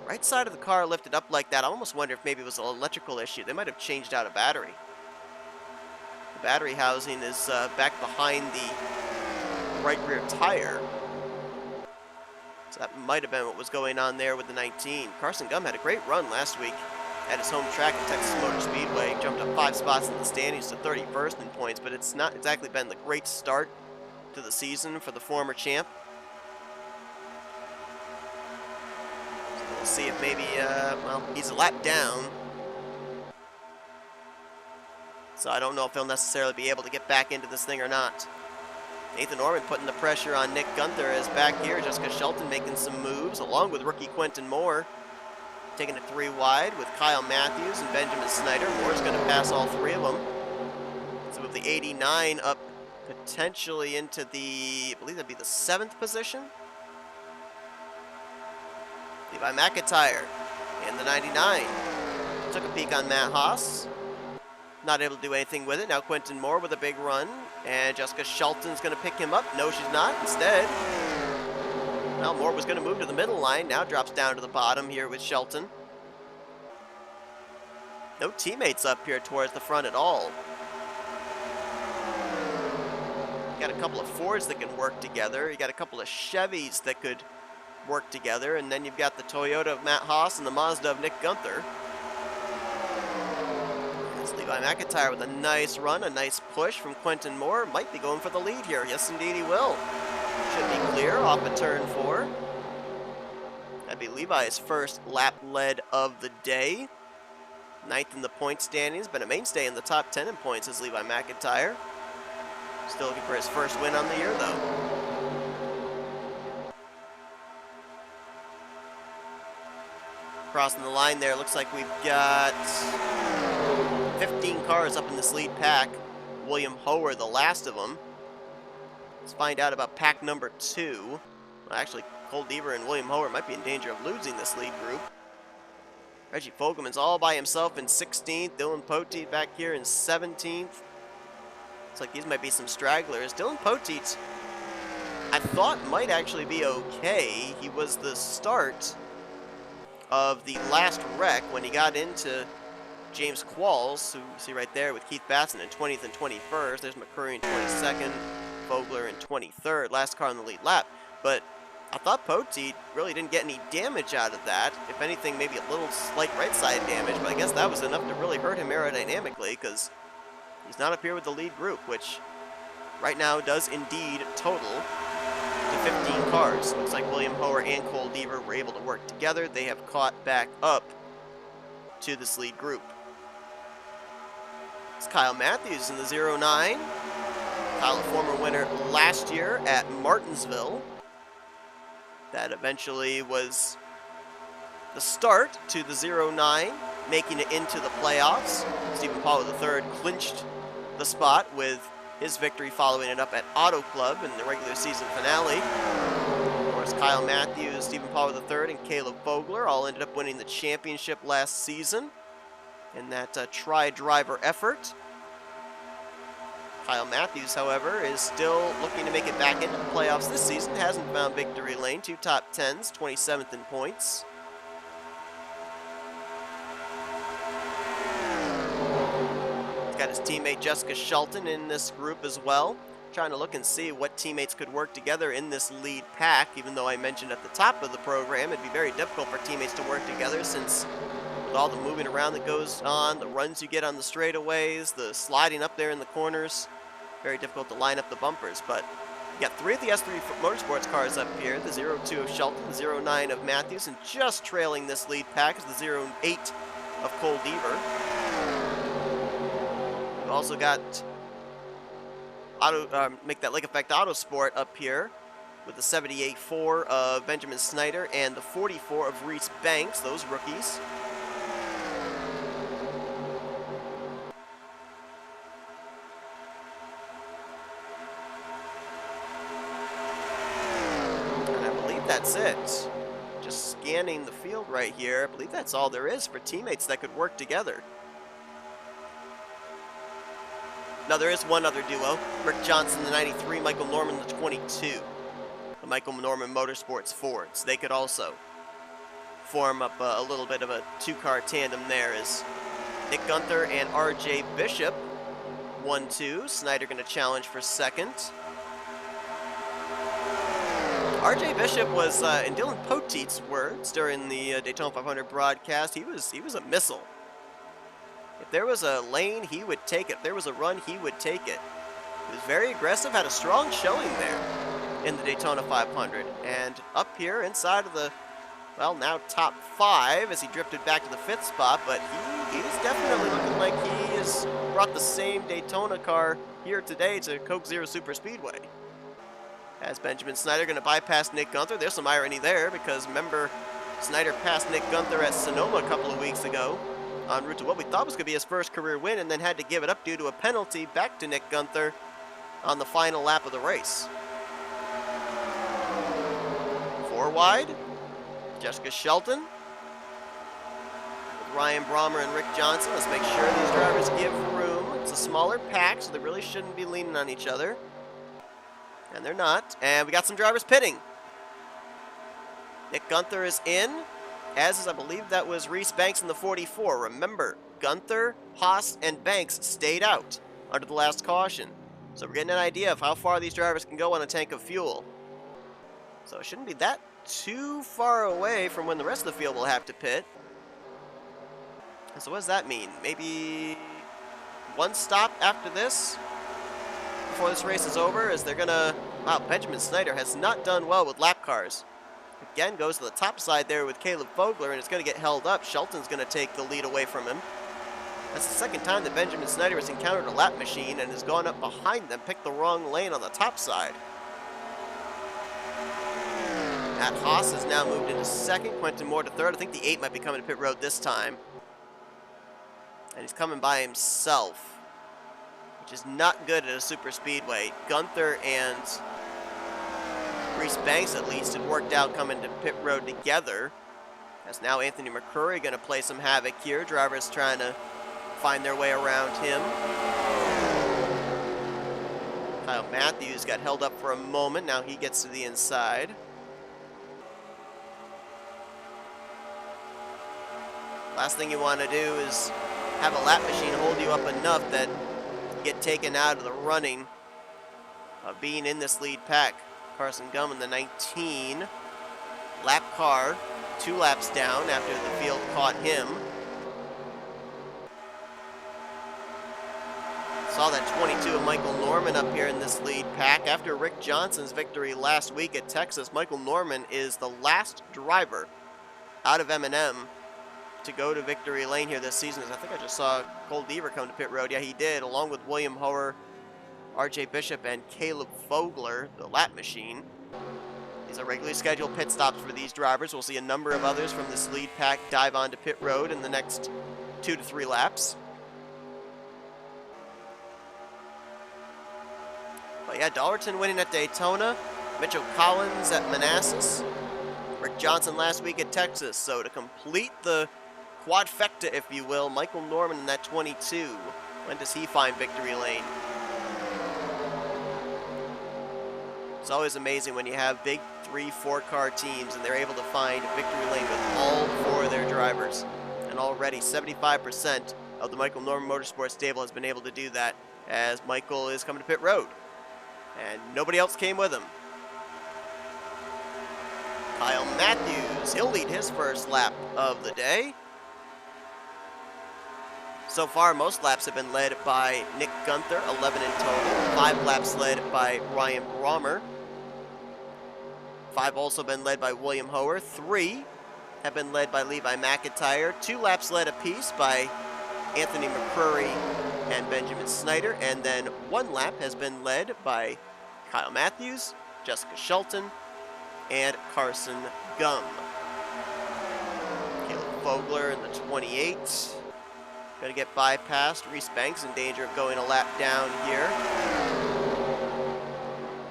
E: Right side of the car lifted up like that, I almost wonder if maybe it was an electrical issue. They might have changed out a battery. The battery housing is back behind the right rear tire. So that might have been what was going on there with the 19. Carson Gum had a great run last week at his home track at Texas Motor Speedway. Jumped up 5 spots in the standings to 31st in points, but it's not exactly been the great start to the season for the former champ. So we'll see if maybe, well, he's a lap down. So I don't know if he'll necessarily be able to get back into this thing or not. Nathan Orman putting the pressure on Nick Gunther as back here, Jessica Shelton making some moves, along with rookie Quentin Moore. Taking it 3 wide with Kyle Matthews and Benjamin Snyder. Moore's going to pass all 3 of them. So with the 89 up potentially into the, I believe that'd be the 7th position. Levi McIntyre in the 99. Took a peek on Matt Haas. Not able to do anything with it. Now Quentin Moore with a big run. And Jessica Shelton's going to pick him up. No, she's not. Instead, well, Moore was going to move to the middle line. Now drops down to the bottom here with Shelton. No teammates up here towards the front at all. You got a couple of Fords that can work together. You got a couple of Chevys that could work together. And then you've got the Toyota of Matt Haas and the Mazda of Nick Gunther. Levi McIntyre with a nice run, a nice push from Quentin Moore. Might be going for the lead here. Yes, indeed he will. Should be clear off of turn 4. That'd be Levi's first lap lead of the day. 9th in the point standings, been a mainstay in the top 10 in points is Levi McIntyre. Still looking for his first win on the year, though. Crossing the line there, looks like we've got 15 cars up in this lead pack. William Hoer, the last of them. Let's find out about pack number 2. Well, actually, Cole Deaver and William Hoer might be in danger of losing this lead group. Reggie Fogelman's all by himself in 16th. Dylan Poteet back here in 17th. Looks like these might be some stragglers. Dylan Poteet, I thought might actually be okay. He was the start of the last wreck when he got into James Qualls, who you see right there with Keith Batson in 20th and 21st. There's McCurry in 22nd, Fogler in 23rd, last car on the lead lap. But I thought Poteet really didn't get any damage out of that. If anything, maybe a little slight right side damage, but I guess that was enough to really hurt him aerodynamically because he's not up here with the lead group, which right now does indeed total to 15 cars. Looks like William Hoer and Cole Deaver were able to work together. They have caught back up to this lead group. It's Kyle Matthews in the 09. Kyle, a former winner last year at Martinsville. That eventually was the start to the 09, making it into the playoffs. Stephen Paul III clinched the spot with his victory following it up at Auto Club in the regular season finale. Of course, Kyle Matthews, Stephen Paul III, and Caleb Vogler all ended up winning the championship last season in that tri-driver effort. Kyle Matthews, however, is still looking to make it back into the playoffs this season. Hasn't found victory lane. 2 top 10s, 27th in points. He's got his teammate Jessica Shelton in this group as well. trying to look and see what teammates could work together in this lead pack, even though I mentioned at the top of the program it'd be very difficult for teammates to work together since with all the moving around that goes on, the runs you get on the straightaways, the sliding up there in the corners, very difficult to line up the bumpers. But you got 3 of the S3 Motorsports cars up here, the 02 of Shelton, the 09 of Matthews, and just trailing this lead pack is the 08 of Cole Deaver. We've also got Make That Lake Effect Autosport up here with the 78-4 of Benjamin Snyder and the 44 of Reese Banks, those rookies. And I believe that's it. Just scanning the field right here, I believe that's all there is for teammates that could work together. Now, there is one other duo. Rick Johnson, the 93, Michael Norman, the 22. The Michael Norman Motorsports Fords. They could also form up a little bit of a 2-car tandem there as Nick Gunther and R.J. Bishop, 1-2. Snyder going to challenge for second. R.J. Bishop was, in Dylan Poteet's words during the Daytona 500 broadcast, he was a missile. If there was a lane, he would take it. If there was a run, he would take it. He was very aggressive, had a strong showing there in the Daytona 500. And up here inside of the, well, now top 5 as he drifted back to the 5th spot, but he's definitely looking like he has brought the same Daytona car here today to Coke Zero Super Speedway. As Benjamin Snyder going to bypass Nick Gunther. There's some irony there because remember, Snyder passed Nick Gunther at Sonoma a couple of weeks ago en route to what we thought was going to be his first career win, and then had to give it up due to a penalty back to Nick Gunther on the final lap of the race. 4 wide, Jessica Shelton with Ryan Brommer and Rick Johnson. Let's make sure these drivers give room. It's a smaller pack, so they really shouldn't be leaning on each other. And they're not. And we got some drivers pitting. Nick Gunther is in, as is, I believe that was Reese Banks in the 44. Remember, Gunther, Haas, and Banks stayed out under the last caution. So we're getting an idea of how far these drivers can go on a tank of fuel. So it shouldn't be that too far away from when the rest of the field will have to pit. So what does that mean? Maybe 1 stop after this? Before this race is over, as they're gonna... Wow, Benjamin Snyder has not done well with lap cars. Again, goes to the top side there with Caleb Vogler, and it's going to get held up. Shelton's going to take the lead away from him. That's the second time that Benjamin Snyder has encountered a lap machine and has gone up behind them, picked the wrong lane on the top side. Matt Haas has now moved into second, Quentin Moore to third. I think the 8 might be coming to pit road this time. And he's coming by himself, which is not good at a super speedway. Gunther and Reese Banks, at least, had worked out coming to pit road together. As now Anthony McCurry going to play some havoc here. Drivers trying to find their way around him. Kyle Matthews got held up for a moment. Now he gets to the inside. Last thing you want to do is have a lap machine hold you up enough that you get taken out of the running of being in this lead pack. Carson Gum in the 19 lap car, 2 laps down after the field caught him. Saw that 22 of Michael Norman up here in this lead pack. After Rick Johnson's victory last week at Texas, Michael Norman is the last driver out of M&M to go to victory lane here this season. I think I just saw Cole Deaver come to pit road. Yeah, he did, along with William Hoer, R.J. Bishop, and Caleb Vogler, the lap machine. These are regularly scheduled pit stops for these drivers. We'll see a number of others from this lead pack dive onto pit road in the next 2 to 3 laps. But yeah, Dollarton winning at Daytona, Mitchell Collins at Manassas, Rick Johnson last week at Texas. So to complete the quadfecta, if you will, Michael Norman in that 22. When does he find victory lane? It's always amazing when you have big 3-4 car teams and they're able to find victory lane with all 4 of their drivers. And already 75% of the Michael Norman Motorsports stable has been able to do that as Michael is coming to pit road. And nobody else came with him. Kyle Matthews, he'll lead his first lap of the day. So far, most laps have been led by Nick Gunther, 11 in total. 5 laps led by Ryan Brommer. 5 also been led by William Hoer. 3 have been led by Levi McIntyre. 2 laps led apiece by Anthony McCrory and Benjamin Snyder. And then 1 lap has been led by Kyle Matthews, Jessica Shelton, and Carson Gum. Caleb Fogler in the 28. Going to get bypassed. Reese Banks in danger of going a lap down here.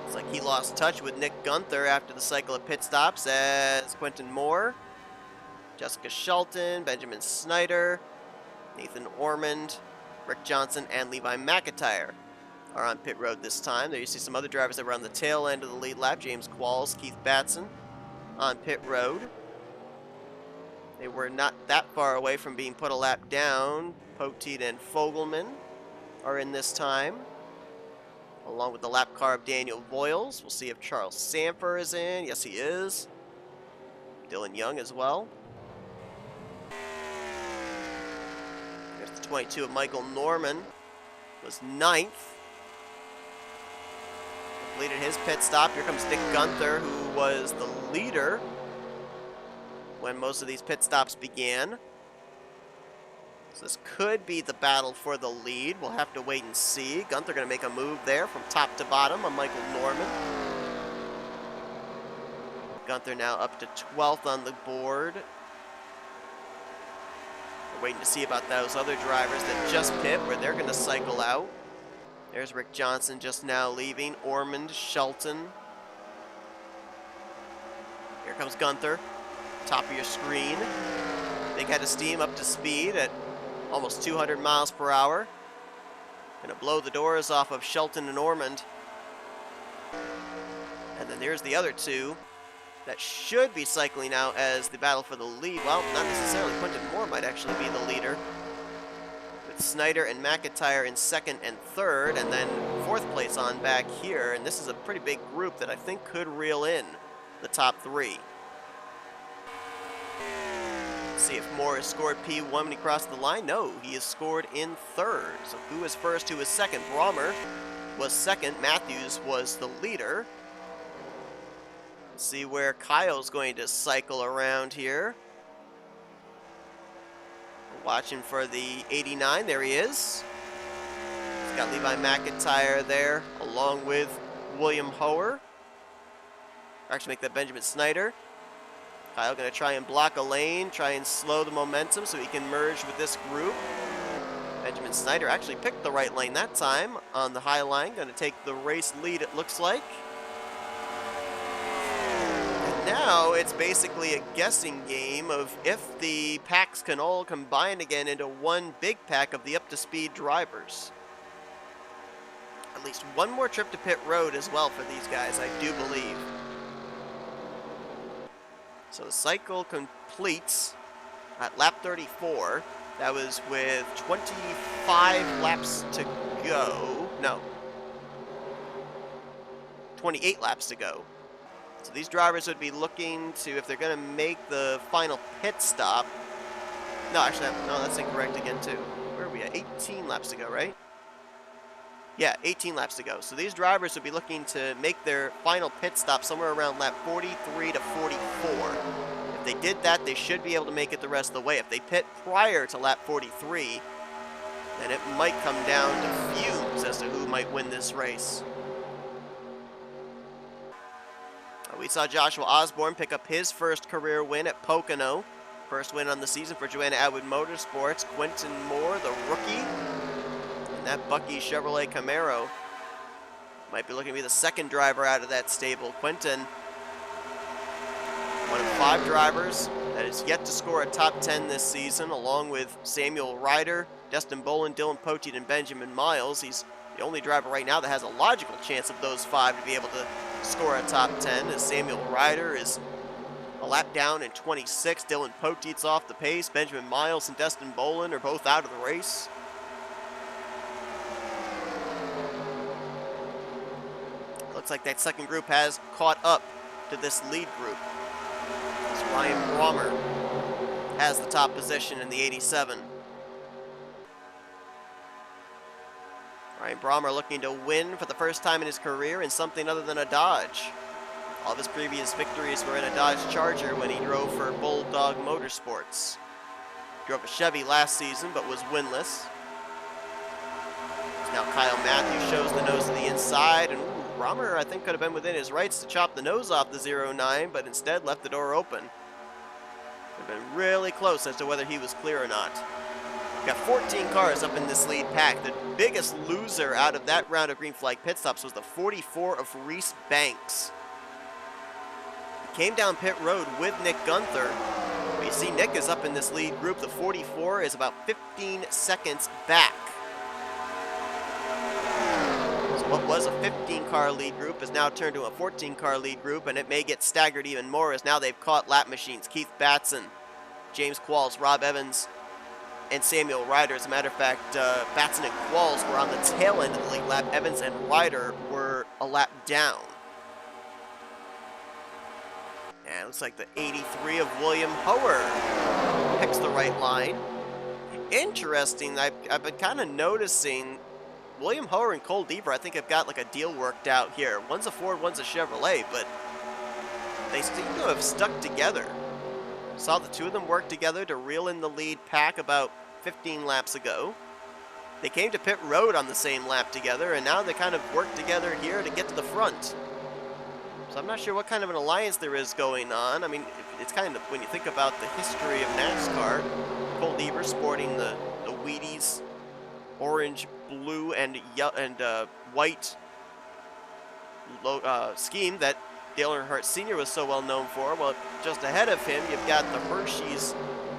E: Looks like he lost touch with Nick Gunther after the cycle of pit stops as Quentin Moore, Jessica Shelton, Benjamin Snyder, Nathan Ormond, Rick Johnson, and Levi McIntyre are on pit road this time. There you see some other drivers that were on the tail end of the lead lap. James Qualls, Keith Batson on pit road. They were not that far away from being put a lap down. Poteet and Fogelman are in this time, along with the lap car of Daniel Voiles. We'll see if Charles Sanford is in. Yes, he is. Dylan Young as well. There's the 22 of Michael Norman. Was 9th. Completed his pit stop. Here comes Nick Gunther, who was the leader when most of these pit stops began. So this could be the battle for the lead. We'll have to wait and see. Gunther going to make a move there from top to bottom on Michael Norman. Gunther now up to 12th on the board. We're waiting to see about those other drivers that just pit, where they're going to cycle out. There's Rick Johnson just now leaving. Ormond, Shelton. Here comes Gunther. Top of your screen. Big head of steam up to speed at almost 200 miles per hour. Gonna blow the doors off of Shelton and Ormond. And then there's the other two that should be cycling out as the battle for the lead. Well, not necessarily. Quentin Moore might actually be the leader, with Snyder and McIntyre in 2nd and 3rd, and then 4th place on back here. And this is a pretty big group that I think could reel in the top 3. See if Moore has scored P1 when he crossed the line. No, he is scored in 3rd. So who is 1st, who is 2nd? Brommer was 2nd. Matthews was the leader. Let's see where Kyle's going to cycle around here. We're watching for the 89. There he is. He's got Levi McIntyre there, along with William Hoer. Actually, make that Benjamin Snyder. Kyle going to try and block a lane, try and slow the momentum so he can merge with this group. Benjamin Snyder actually picked the right lane that time on the high line. Going to take the race lead, it looks like. And now it's basically a guessing game of if the packs can all combine again into one big pack of the up-to-speed drivers. At least one more trip to pit road as well for these guys, I do believe. So the cycle completes at lap 34. That was with 25 laps to go. No. 28 laps to go. So these drivers would be looking to, if they're going to make the final pit stop. No, actually, no, that's incorrect again, too. Where are we at? 18 laps to go, right? Yeah, 18 laps to go. So these drivers would be looking to make their final pit stop somewhere around lap 43 to 44. If they did that, they should be able to make it the rest of the way. If they pit prior to lap 43, then it might come down to fumes as to who might win this race. We saw Joshua Osborne pick up his first career win at Pocono. First win on the season for Joanna Atwood Motorsports. Quentin Moore, the rookie. That Bucky Chevrolet Camaro might be looking to be the second driver out of that stable. Quentin, one of 5 drivers that is yet to score a top 10 this season, along with Samuel Ryder, Destin Bolin, Dylan Poteet, and Benjamin Miles. He's the only driver right now that has a logical chance of those 5 to be able to score a top 10, as Samuel Ryder is a lap down in 26. Dylan Poteet's off the pace. Benjamin Miles and Destin Bolin are both out of the race. looks like that second group has caught up to this lead group. As Ryan Brommer has the top position in the 87. Ryan Brommer looking to win for the first time in his career in something other than a Dodge. All of his previous victories were in a Dodge Charger when he drove for Bulldog Motorsports. Drove a Chevy last season but was winless. Now Kyle Matthews shows the nose to the inside, and Brommer I think could have been within his rights to chop the nose off the 09, but instead left the door open. Would have been really close as to whether he was clear or not. We've got 14 cars up in this lead pack. The biggest loser out of that round of green flag pit stops was the 44 of Reese Banks. He came down pit road with Nick Gunther. But you see Nick is up in this lead group. The 44 is about 15 seconds back. So what was a 15-car lead group has now turned to a 14-car lead group, and it may get staggered even more as now they've caught lap machines. Keith Batson, James Qualls, Rob Evans, and Samuel Ryder. As a matter of fact, Batson and Qualls were on the tail end of the lead lap. Evans and Ryder were a lap down. And it looks like the 83 of William Hoer picks the right line. Interesting, I've been kind of noticing William Hoer and Cole Deaver, I think, have got like a deal worked out here. One's a Ford, one's a Chevrolet, but they seem to have stuck together. Saw the two of them work together to reel in the lead pack about 15 laps ago. They came to pit road on the same lap together, and now they kind of work together here to get to the front. So I'm not sure what kind of an alliance there is going on. I mean, it's kind of, when you think about the history of NASCAR, Cole Deaver sporting the Wheaties orange, blue, and white scheme that Dale Earnhardt Sr. was so well known for. Well, just ahead of him, you've got the Hershey's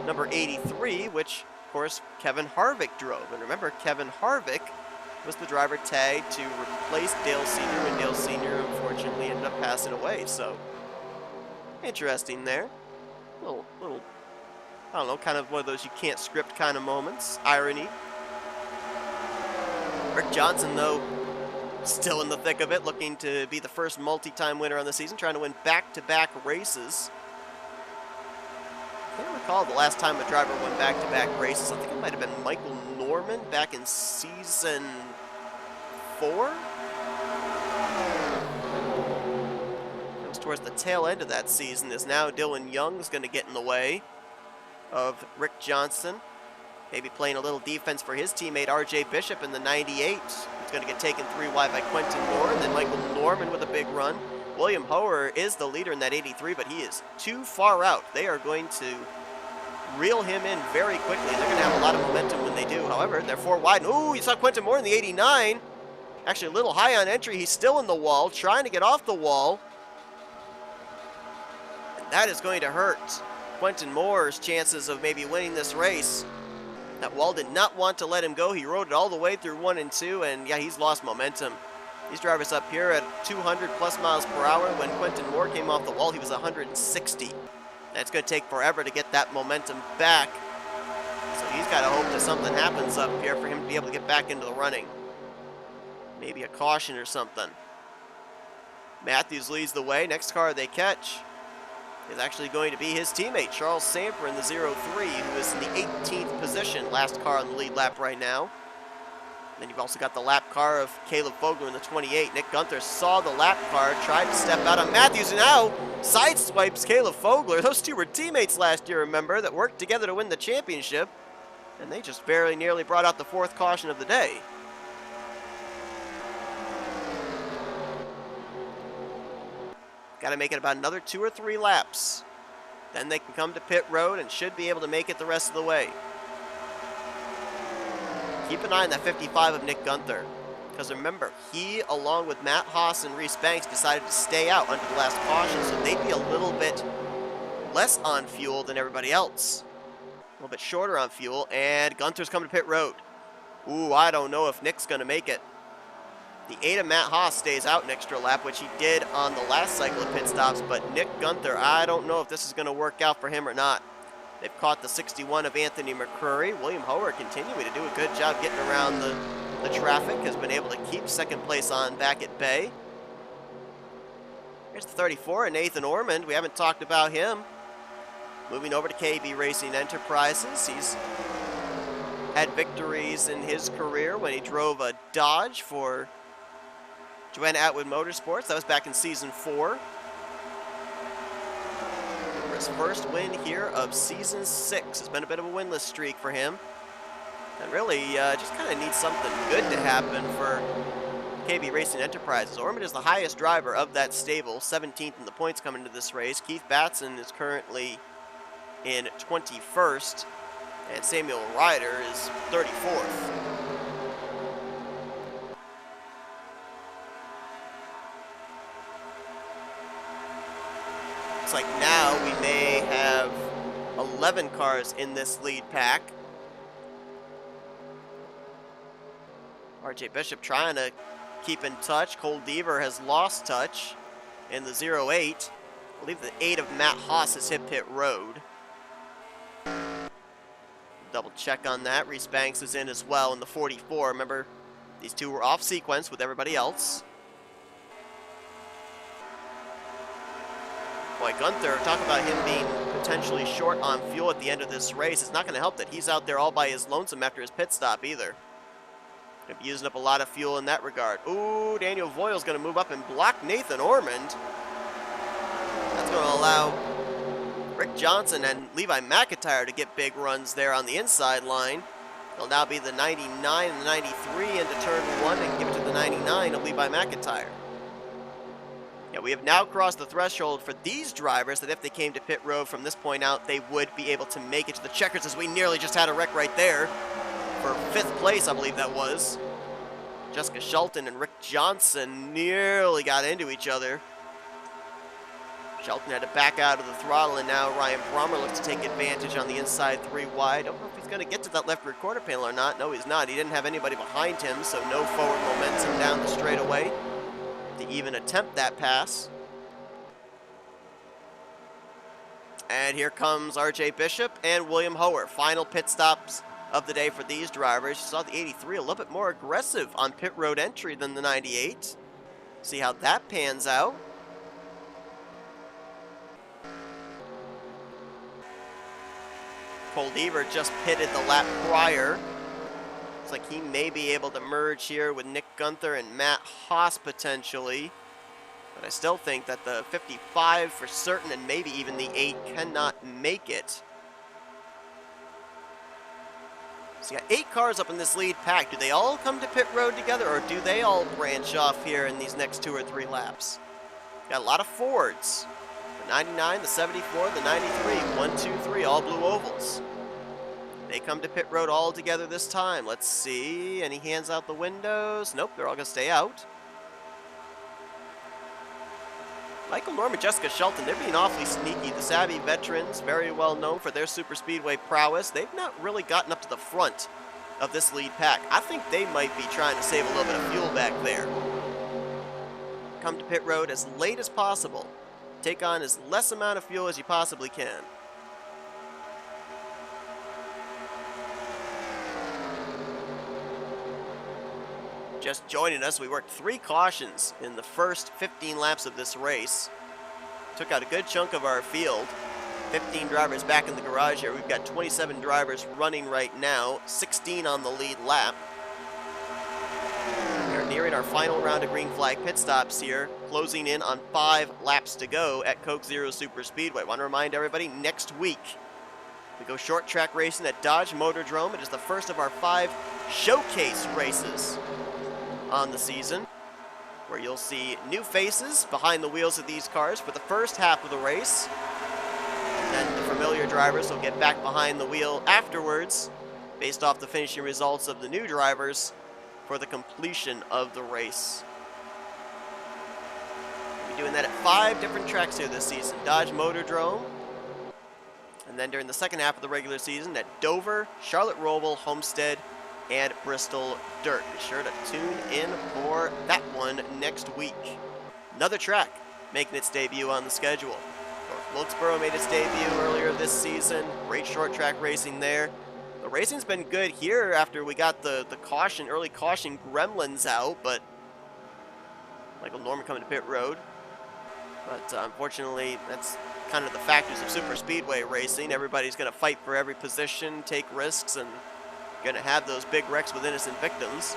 E: number 83, which, of course, Kevin Harvick drove. And remember, Kevin Harvick was the driver tagged to replace Dale Sr. when Dale Sr. unfortunately ended up passing away. So, interesting there. Little, I don't know, kind of one of those you can't script kind of moments. Irony. Rick Johnson, though, still in the thick of it, looking to be the first multi-time winner on the season, trying to win back-to-back races. I can't recall the last time a driver won back-to-back races. I think it might have been Michael Norman back in season 4. It was towards the tail end of that season, as now Dylan Young is going to get in the way of Rick Johnson. Maybe playing a little defense for his teammate R.J. Bishop in the 98. He's going to get taken 3 wide by Quentin Moore, and then Michael Norman with a big run. William Hoer is the leader in that 83, but he is too far out. They are going to reel him in very quickly. They're going to have a lot of momentum when they do. However, they're 4 wide. Ooh, you saw Quentin Moore in the 89. Actually, a little high on entry. He's still in the wall, trying to get off the wall. And that is going to hurt Quentin Moore's chances of maybe winning this race. That wall did not want to let him go. He rode it all the way through 1 and 2, and yeah, he's lost momentum. These drivers up here at 200 plus miles per hour. When Quentin Moore came off the wall, he was 160. That's going to take forever to get that momentum back. So he's got to hope that something happens up here for him to be able to get back into the running. Maybe a caution or something. Matthews leads the way. Next car they catch is actually going to be his teammate, Charles Samper in the 03, who is in the 18th position, last car on the lead lap right now. Then you've also got the lap car of Caleb Fogler in the 28. Nick Gunther saw the lap car, tried to step out on Matthews, and now sideswipes Caleb Fogler. Those two were teammates last year, remember, that worked together to win the championship, and they just very nearly brought out the 4th caution of the day. Got to make it about another 2 or 3 laps. Then they can come to pit road and should be able to make it the rest of the way. Keep an eye on that 55 of Nick Gunther. Because remember, he, along with Matt Haas and Reese Banks, decided to stay out under the last caution, so they'd be a little bit less on fuel than everybody else. A little bit shorter on fuel, and Gunther's coming to pit road. Ooh, I don't know if Nick's going to make it. The 8 of Matt Haas stays out an extra lap, which he did on the last cycle of pit stops, but Nick Gunther, I don't know if this is going to work out for him or not. They've caught the 61 of Anthony McCrory. William Hoer continuing to do a good job getting around the traffic, has been able to keep second place on back at Bay. Here's the 34, Nathan Ormond. We haven't talked about him. Moving over to KB Racing Enterprises. He's had victories in his career when he drove a Dodge for Joanna Atwood Motorsports. That was back in Season 4. His first win here of Season 6. It's been a bit of a winless streak for him. And really, just kind of needs something good to happen for KB Racing Enterprises. Ormond is the highest driver of that stable, 17th in the points coming into this race. Keith Batson is currently in 21st, and Samuel Ryder is 34th. Looks like now we may have 11 cars in this lead pack. RJ Bishop trying to keep in touch. Cole Deaver has lost touch in the 08. I believe the 8 of Matt Haas has hit pit road. Double check on that. Reese Banks is in as well in the 44. Remember, these two were off sequence with everybody else. Boy, Gunther, talk about him being potentially short on fuel at the end of this race. It's not going to help that he's out there all by his lonesome after his pit stop either. Going to be using up a lot of fuel in that regard. Ooh, Daniel Voil's going to move up and block Nathan Ormond. That's going to allow Rick Johnson and Levi McIntyre to get big runs there on the inside line. It'll now be the 99 and the 93 into turn 1 and give it to the 99 of Levi McIntyre. Yeah, we have now crossed the threshold for these drivers that if they came to pit road from this point out, they would be able to make it to the checkers, as we nearly just had a wreck right there. For 5th place, I believe that was. Jessica Shelton and Rick Johnson nearly got into each other. Shelton had to back out of the throttle, and now Ryan Brummer looks to take advantage on the inside 3 wide. Don't know if he's going to get to that left rear quarter panel or not. No, he's not. He didn't have anybody behind him, so no forward momentum down the straightaway to even attempt that pass. And here comes RJ Bishop and William Hoer. Final pit stops of the day for these drivers. You saw the 83 a little bit more aggressive on pit road entry than the 98. See how that pans out. Cole Deaver just pitted the lap prior. Looks like he may be able to merge here with Nick Gunther and Matt Haas potentially. But I still think that the 55 for certain and maybe even the 8 cannot make it. So you got 8 cars up in this lead pack. Do they all come to pit road together, or do they all branch off here in these next 2 or 3 laps? Got a lot of Fords. The 99, the 74, the 93. 1, 2, 3, all blue ovals. They come to pit road all together this time. Let's see. Any hands out the windows? Nope, they're all going to stay out. Michael Norman, Jessica Shelton, they're being awfully sneaky. The savvy veterans, very well known for their super speedway prowess. They've not really gotten up to the front of this lead pack. I think they might be trying to save a little bit of fuel back there. Come to pit road as late as possible. Take on as less amount of fuel as you possibly can. Just joining us, we worked 3 cautions in the first 15 laps of this race. Took out a good chunk of our field. 15 drivers back in the garage here. We've got 27 drivers running right now, 16 on the lead lap. We're nearing our final round of green flag pit stops here, closing in on 5 laps to go at Coke Zero Super Speedway. I want to remind everybody, next week we go short track racing at Dodge Motordrome. It is the first of our 5 showcase races on the season, where you'll see new faces behind the wheels of these cars for the first half of the race. And then the familiar drivers will get back behind the wheel afterwards, based off the finishing results of the new drivers for the completion of the race. We'll be doing that at 5 different tracks here this season. Dodge Motordrome, and then during the second half of the regular season at Dover, Charlotte Roval, Homestead, and Bristol Dirt. Be sure to tune in for that one next week. Another track making its debut on the schedule. North Wilkesboro made its debut earlier this season. Great short track racing there. The racing's been good here after we got the early caution gremlins out, but Michael Norman coming to pit road. But unfortunately, that's kind of the factors of super speedway racing. Everybody's going to fight for every position, take risks, and going to have those big wrecks with innocent victims.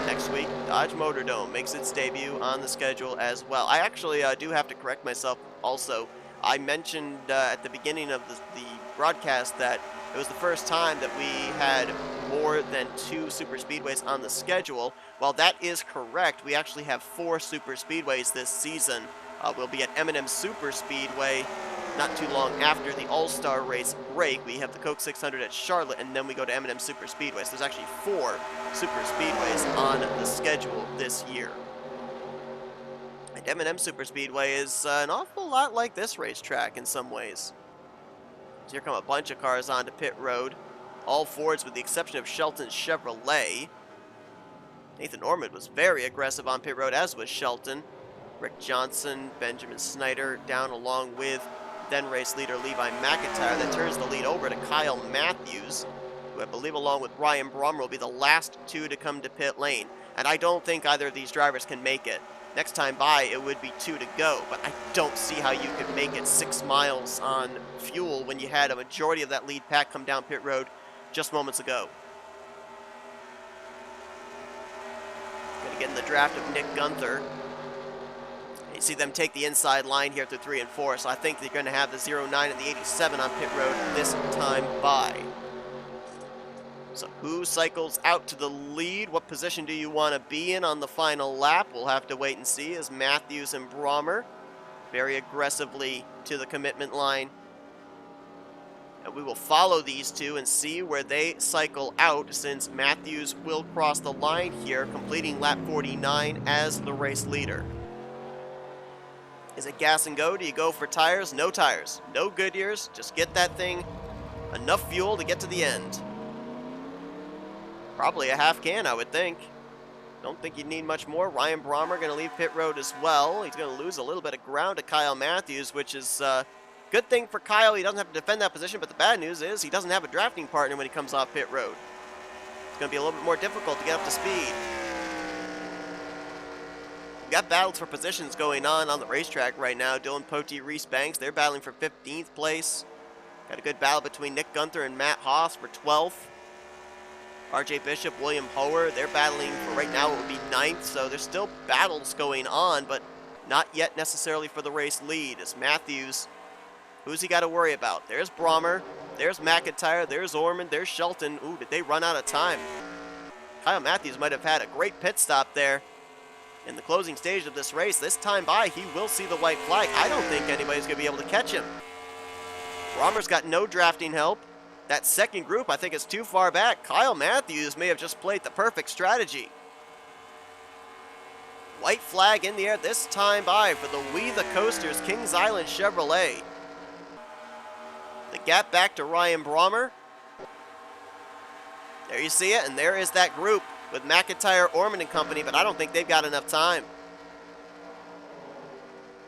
E: Next week, Dodge Motordome makes its debut on the schedule as well. I actually do have to correct myself also. I mentioned at the beginning of the broadcast that it was the first time that we had more than 2 super speedways on the schedule. While that is correct, we actually have 4 super speedways this season. We'll be at M&M Super Speedway not too long after the All-Star race break. We have the Coke 600 at Charlotte, and then we go to M&M Super Speedway. So there's actually 4 super speedways on the schedule this year. And M&M Super Speedway is an awful lot like this racetrack in some ways. So here come a bunch of cars onto pit road. All Fords with the exception of Shelton's Chevrolet. Nathan Ormond was very aggressive on pit road, as was Shelton. Rick Johnson, Benjamin Snyder down along with then race leader Levi McIntyre. That turns the lead over to Kyle Matthews, who I believe along with Ryan Brommer will be the last 2 to come to pit lane. And I don't think either of these drivers can make it. Next time by, it would be 2 to go, but I don't see how you could make it 6 miles on fuel when you had a majority of that lead pack come down pit road just moments ago. Gonna get in the draft of Nick Gunther. You see them take the inside line here through 3 and 4, so I think they're going to have the 09 and the 87 on pit road this time by. So who cycles out to the lead? What position do you want to be in on the final lap? We'll have to wait and see as Matthews and Brommer very aggressively to the commitment line. And we will follow these 2 and see where they cycle out, since Matthews will cross the line here, completing lap 49 as the race leader. Is it gas and go? Do you go for tires? No tires. No Goodyears. Just get that thing enough fuel to get to the end. Probably a half can, I would think. Don't think you'd need much more. Ryan Brommer going to leave pit road as well. He's going to lose a little bit of ground to Kyle Matthews, which is a good thing for Kyle. He doesn't have to defend that position, but the bad news is he doesn't have a drafting partner when he comes off pit road. It's going to be a little bit more difficult to get up to speed. We've got battles for positions going on the racetrack right now. Dylan Pote, Reese Banks, they're battling for 15th place. Got a good battle between Nick Gunther and Matt Haas for 12th. RJ Bishop, William Hoer, they're battling for right now it would be 9th, so there's still battles going on, but not yet necessarily for the race lead. As Matthews, who's he got to worry about? There's Brommer, there's McIntyre, there's Ormond, there's Shelton. Ooh, did they run out of time? Kyle Matthews might have had a great pit stop there in the closing stage of this race. This time by, he will see the white flag. I don't think anybody's going to be able to catch him. Brommer's got no drafting help. That second group, I think, is too far back. Kyle Matthews may have just played the perfect strategy. White flag in the air this time by for the We the Coasters Kings Island Chevrolet. The gap back to Ryan Brommer. There you see it, and there is that group with McIntyre, Ormond and company, but I don't think they've got enough time.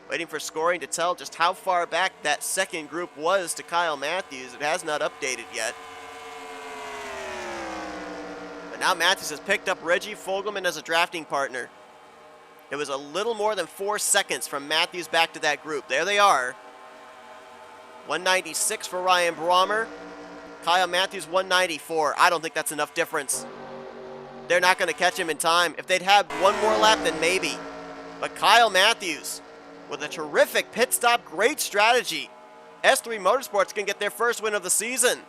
E: Waiting for scoring to tell just how far back that second group was to Kyle Matthews. It has not updated yet. But now Matthews has picked up Reggie Fogelman as a drafting partner. It was a little more than 4 seconds from Matthews back to that group. There they are. 196 for Ryan Brommer. Kyle Matthews 194. I don't think that's enough difference. They're not going to catch him in time. If they'd had one more lap, then maybe. But Kyle Matthews, with a terrific pit stop, great strategy. S3 Motorsports can get their first win of the season.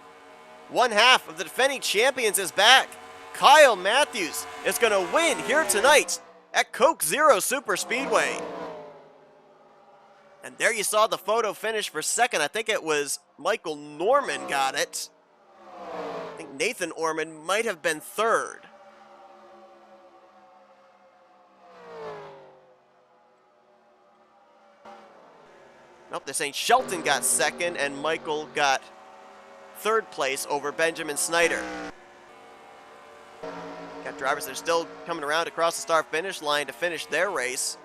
E: One half of the defending champions is back. Kyle Matthews is going to win here tonight at Coke Zero Super Speedway. And there you saw the photo finish for second. I think it was Michael Norman got it. I think Nathan Ormond might have been third. Nope, they're saying Shelton got second and Michael got third place over Benjamin Snyder. Got drivers that are still coming around across the start finish line to finish their race.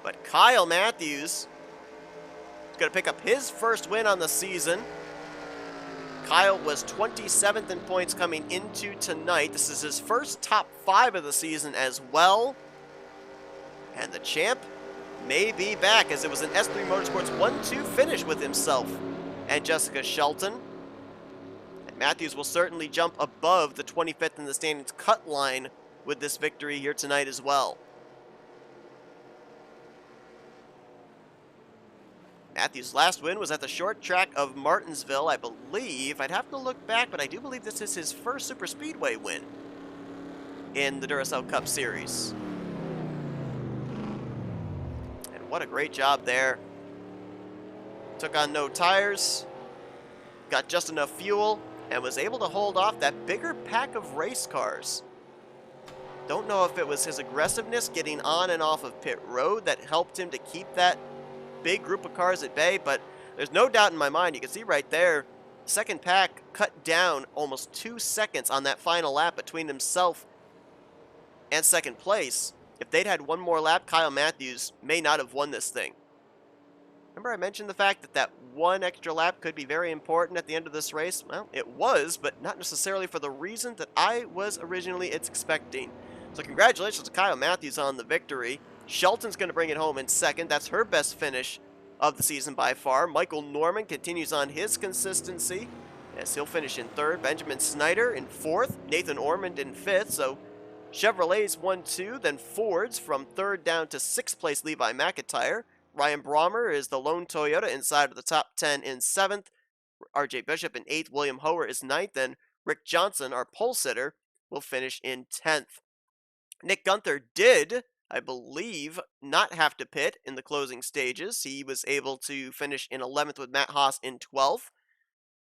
E: But Kyle Matthews is going to pick up his first win on the season. Kyle was 27th in points coming into tonight. This is his first top 5 of the season as well. And the champ may be back, as it was an S3 Motorsports 1-2 finish with himself and Jessica Shelton. And Matthews will certainly jump above the 25th in the standings cut line with this victory here tonight as well. Matthews' last win was at the short track of Martinsville, I believe. I'd have to look back, but I do believe this is his first Superspeedway win in the Duracell Cup Series. And what a great job there. Took on no tires, got just enough fuel, and was able to hold off that bigger pack of race cars. Don't know if it was his aggressiveness getting on and off of pit road that helped him to keep that big group of cars at bay, but there's no doubt in my mind, you can see right there, second pack cut down almost 2 seconds on that final lap between himself and second place. If they'd had one more lap, Kyle Matthews may not have won this thing. Remember I mentioned the fact that that one extra lap could be very important at the end of this race? Well, it was, but not necessarily for the reason that I was originally expecting. So congratulations to Kyle Matthews on the victory. Shelton's going to bring it home in second. That's her best finish of the season by far. Michael Norman continues on his consistency as he'll finish in third. Benjamin Snyder in fourth. Nathan Ormond in fifth. So Chevrolet's 1-2, then Ford's from third down to sixth place Levi McIntyre. Ryan Brommer is the lone Toyota inside of the top 10 in seventh. RJ Bishop in eighth. William Hoer is ninth. And Rick Johnson, our pole sitter, will finish in 10th. Nick Gunther did, I believe, not have to pit in the closing stages. He was able to finish in 11th with Matt Haas in 12th.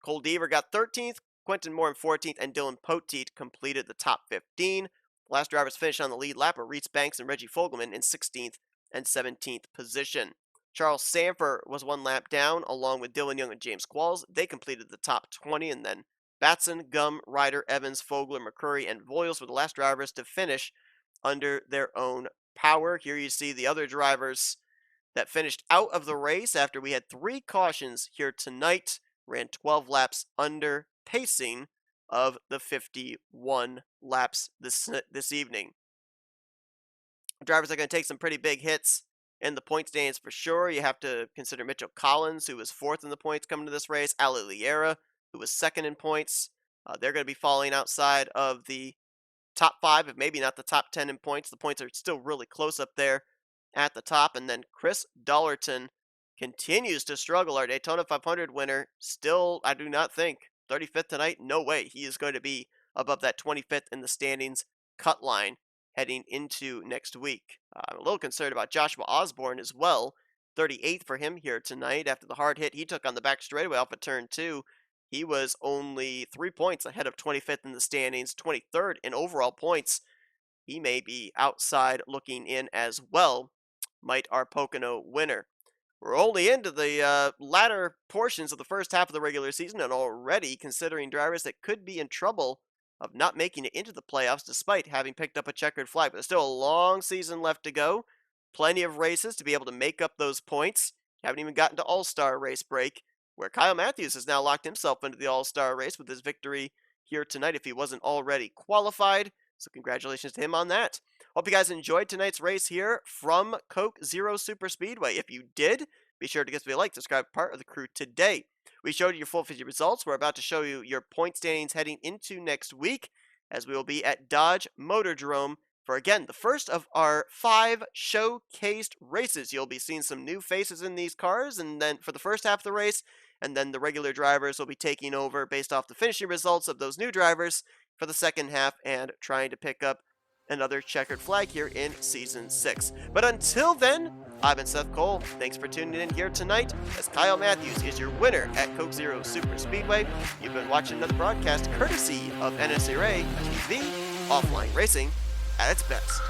E: Cole Deaver got 13th, Quentin Moore in 14th, and Dylan Poteet completed the top 15. Last drivers finished on the lead lap are Reese Banks and Reggie Fogelman in 16th and 17th position. Charles Sanford was one lap down, along with Dylan Young and James Qualls. They completed the top 20, and then Batson, Gum, Ryder, Evans, Fogler, McCurry, and Voiles were the last drivers to finish under their own power. Here you see the other drivers that finished out of the race after we had 3 cautions here tonight. Ran 12 laps under pacing of the 51 laps this evening. Drivers are going to take some pretty big hits in the point standings for sure. You have to consider Mitchell Collins, who was 4th in the points coming to this race. Ali Liera, who was 2nd in points. They're going to be falling outside of the top 5, if maybe not the top 10 in points. The points are still really close up there at the top. And then Chris Dollerton continues to struggle. Our Daytona 500 winner, still, I do not think, 35th tonight. No way. He is going to be above that 25th in the standings cut line heading into next week. I'm a little concerned about Joshua Osborne as well. 38th for him here tonight after the hard hit he took on the back straightaway off of turn 2. He was only 3 points ahead of 25th in the standings, 23rd in overall points. He may be outside looking in as well, might our Pocono winner. We're only into the latter portions of the first half of the regular season and already considering drivers that could be in trouble of not making it into the playoffs despite having picked up a checkered flag. But there's still a long season left to go. Plenty of races to be able to make up those points. Haven't even gotten to All-Star race break, where Kyle Matthews has now locked himself into the All-Star race with his victory here tonight if he wasn't already qualified. So congratulations to him on that. Hope you guys enjoyed tonight's race here from Coke Zero Super Speedway. If you did, be sure to give us a like, subscribe, part of the crew today. We showed you your full 50 results. We're about to show you your point standings heading into next week, as we will be at Dodge Motordrome for, again, the first of our 5 showcased races. You'll be seeing some new faces in these cars, and then for the first half of the race, and then the regular drivers will be taking over based off the finishing results of those new drivers for the second half and trying to pick up another checkered flag here in Season 6. But until then, I've been Seth Cole. Thanks for tuning in here tonight, as Kyle Matthews is your winner at Coke Zero Super Speedway. You've been watching another broadcast courtesy of NNSCRA TV, offline racing at its best.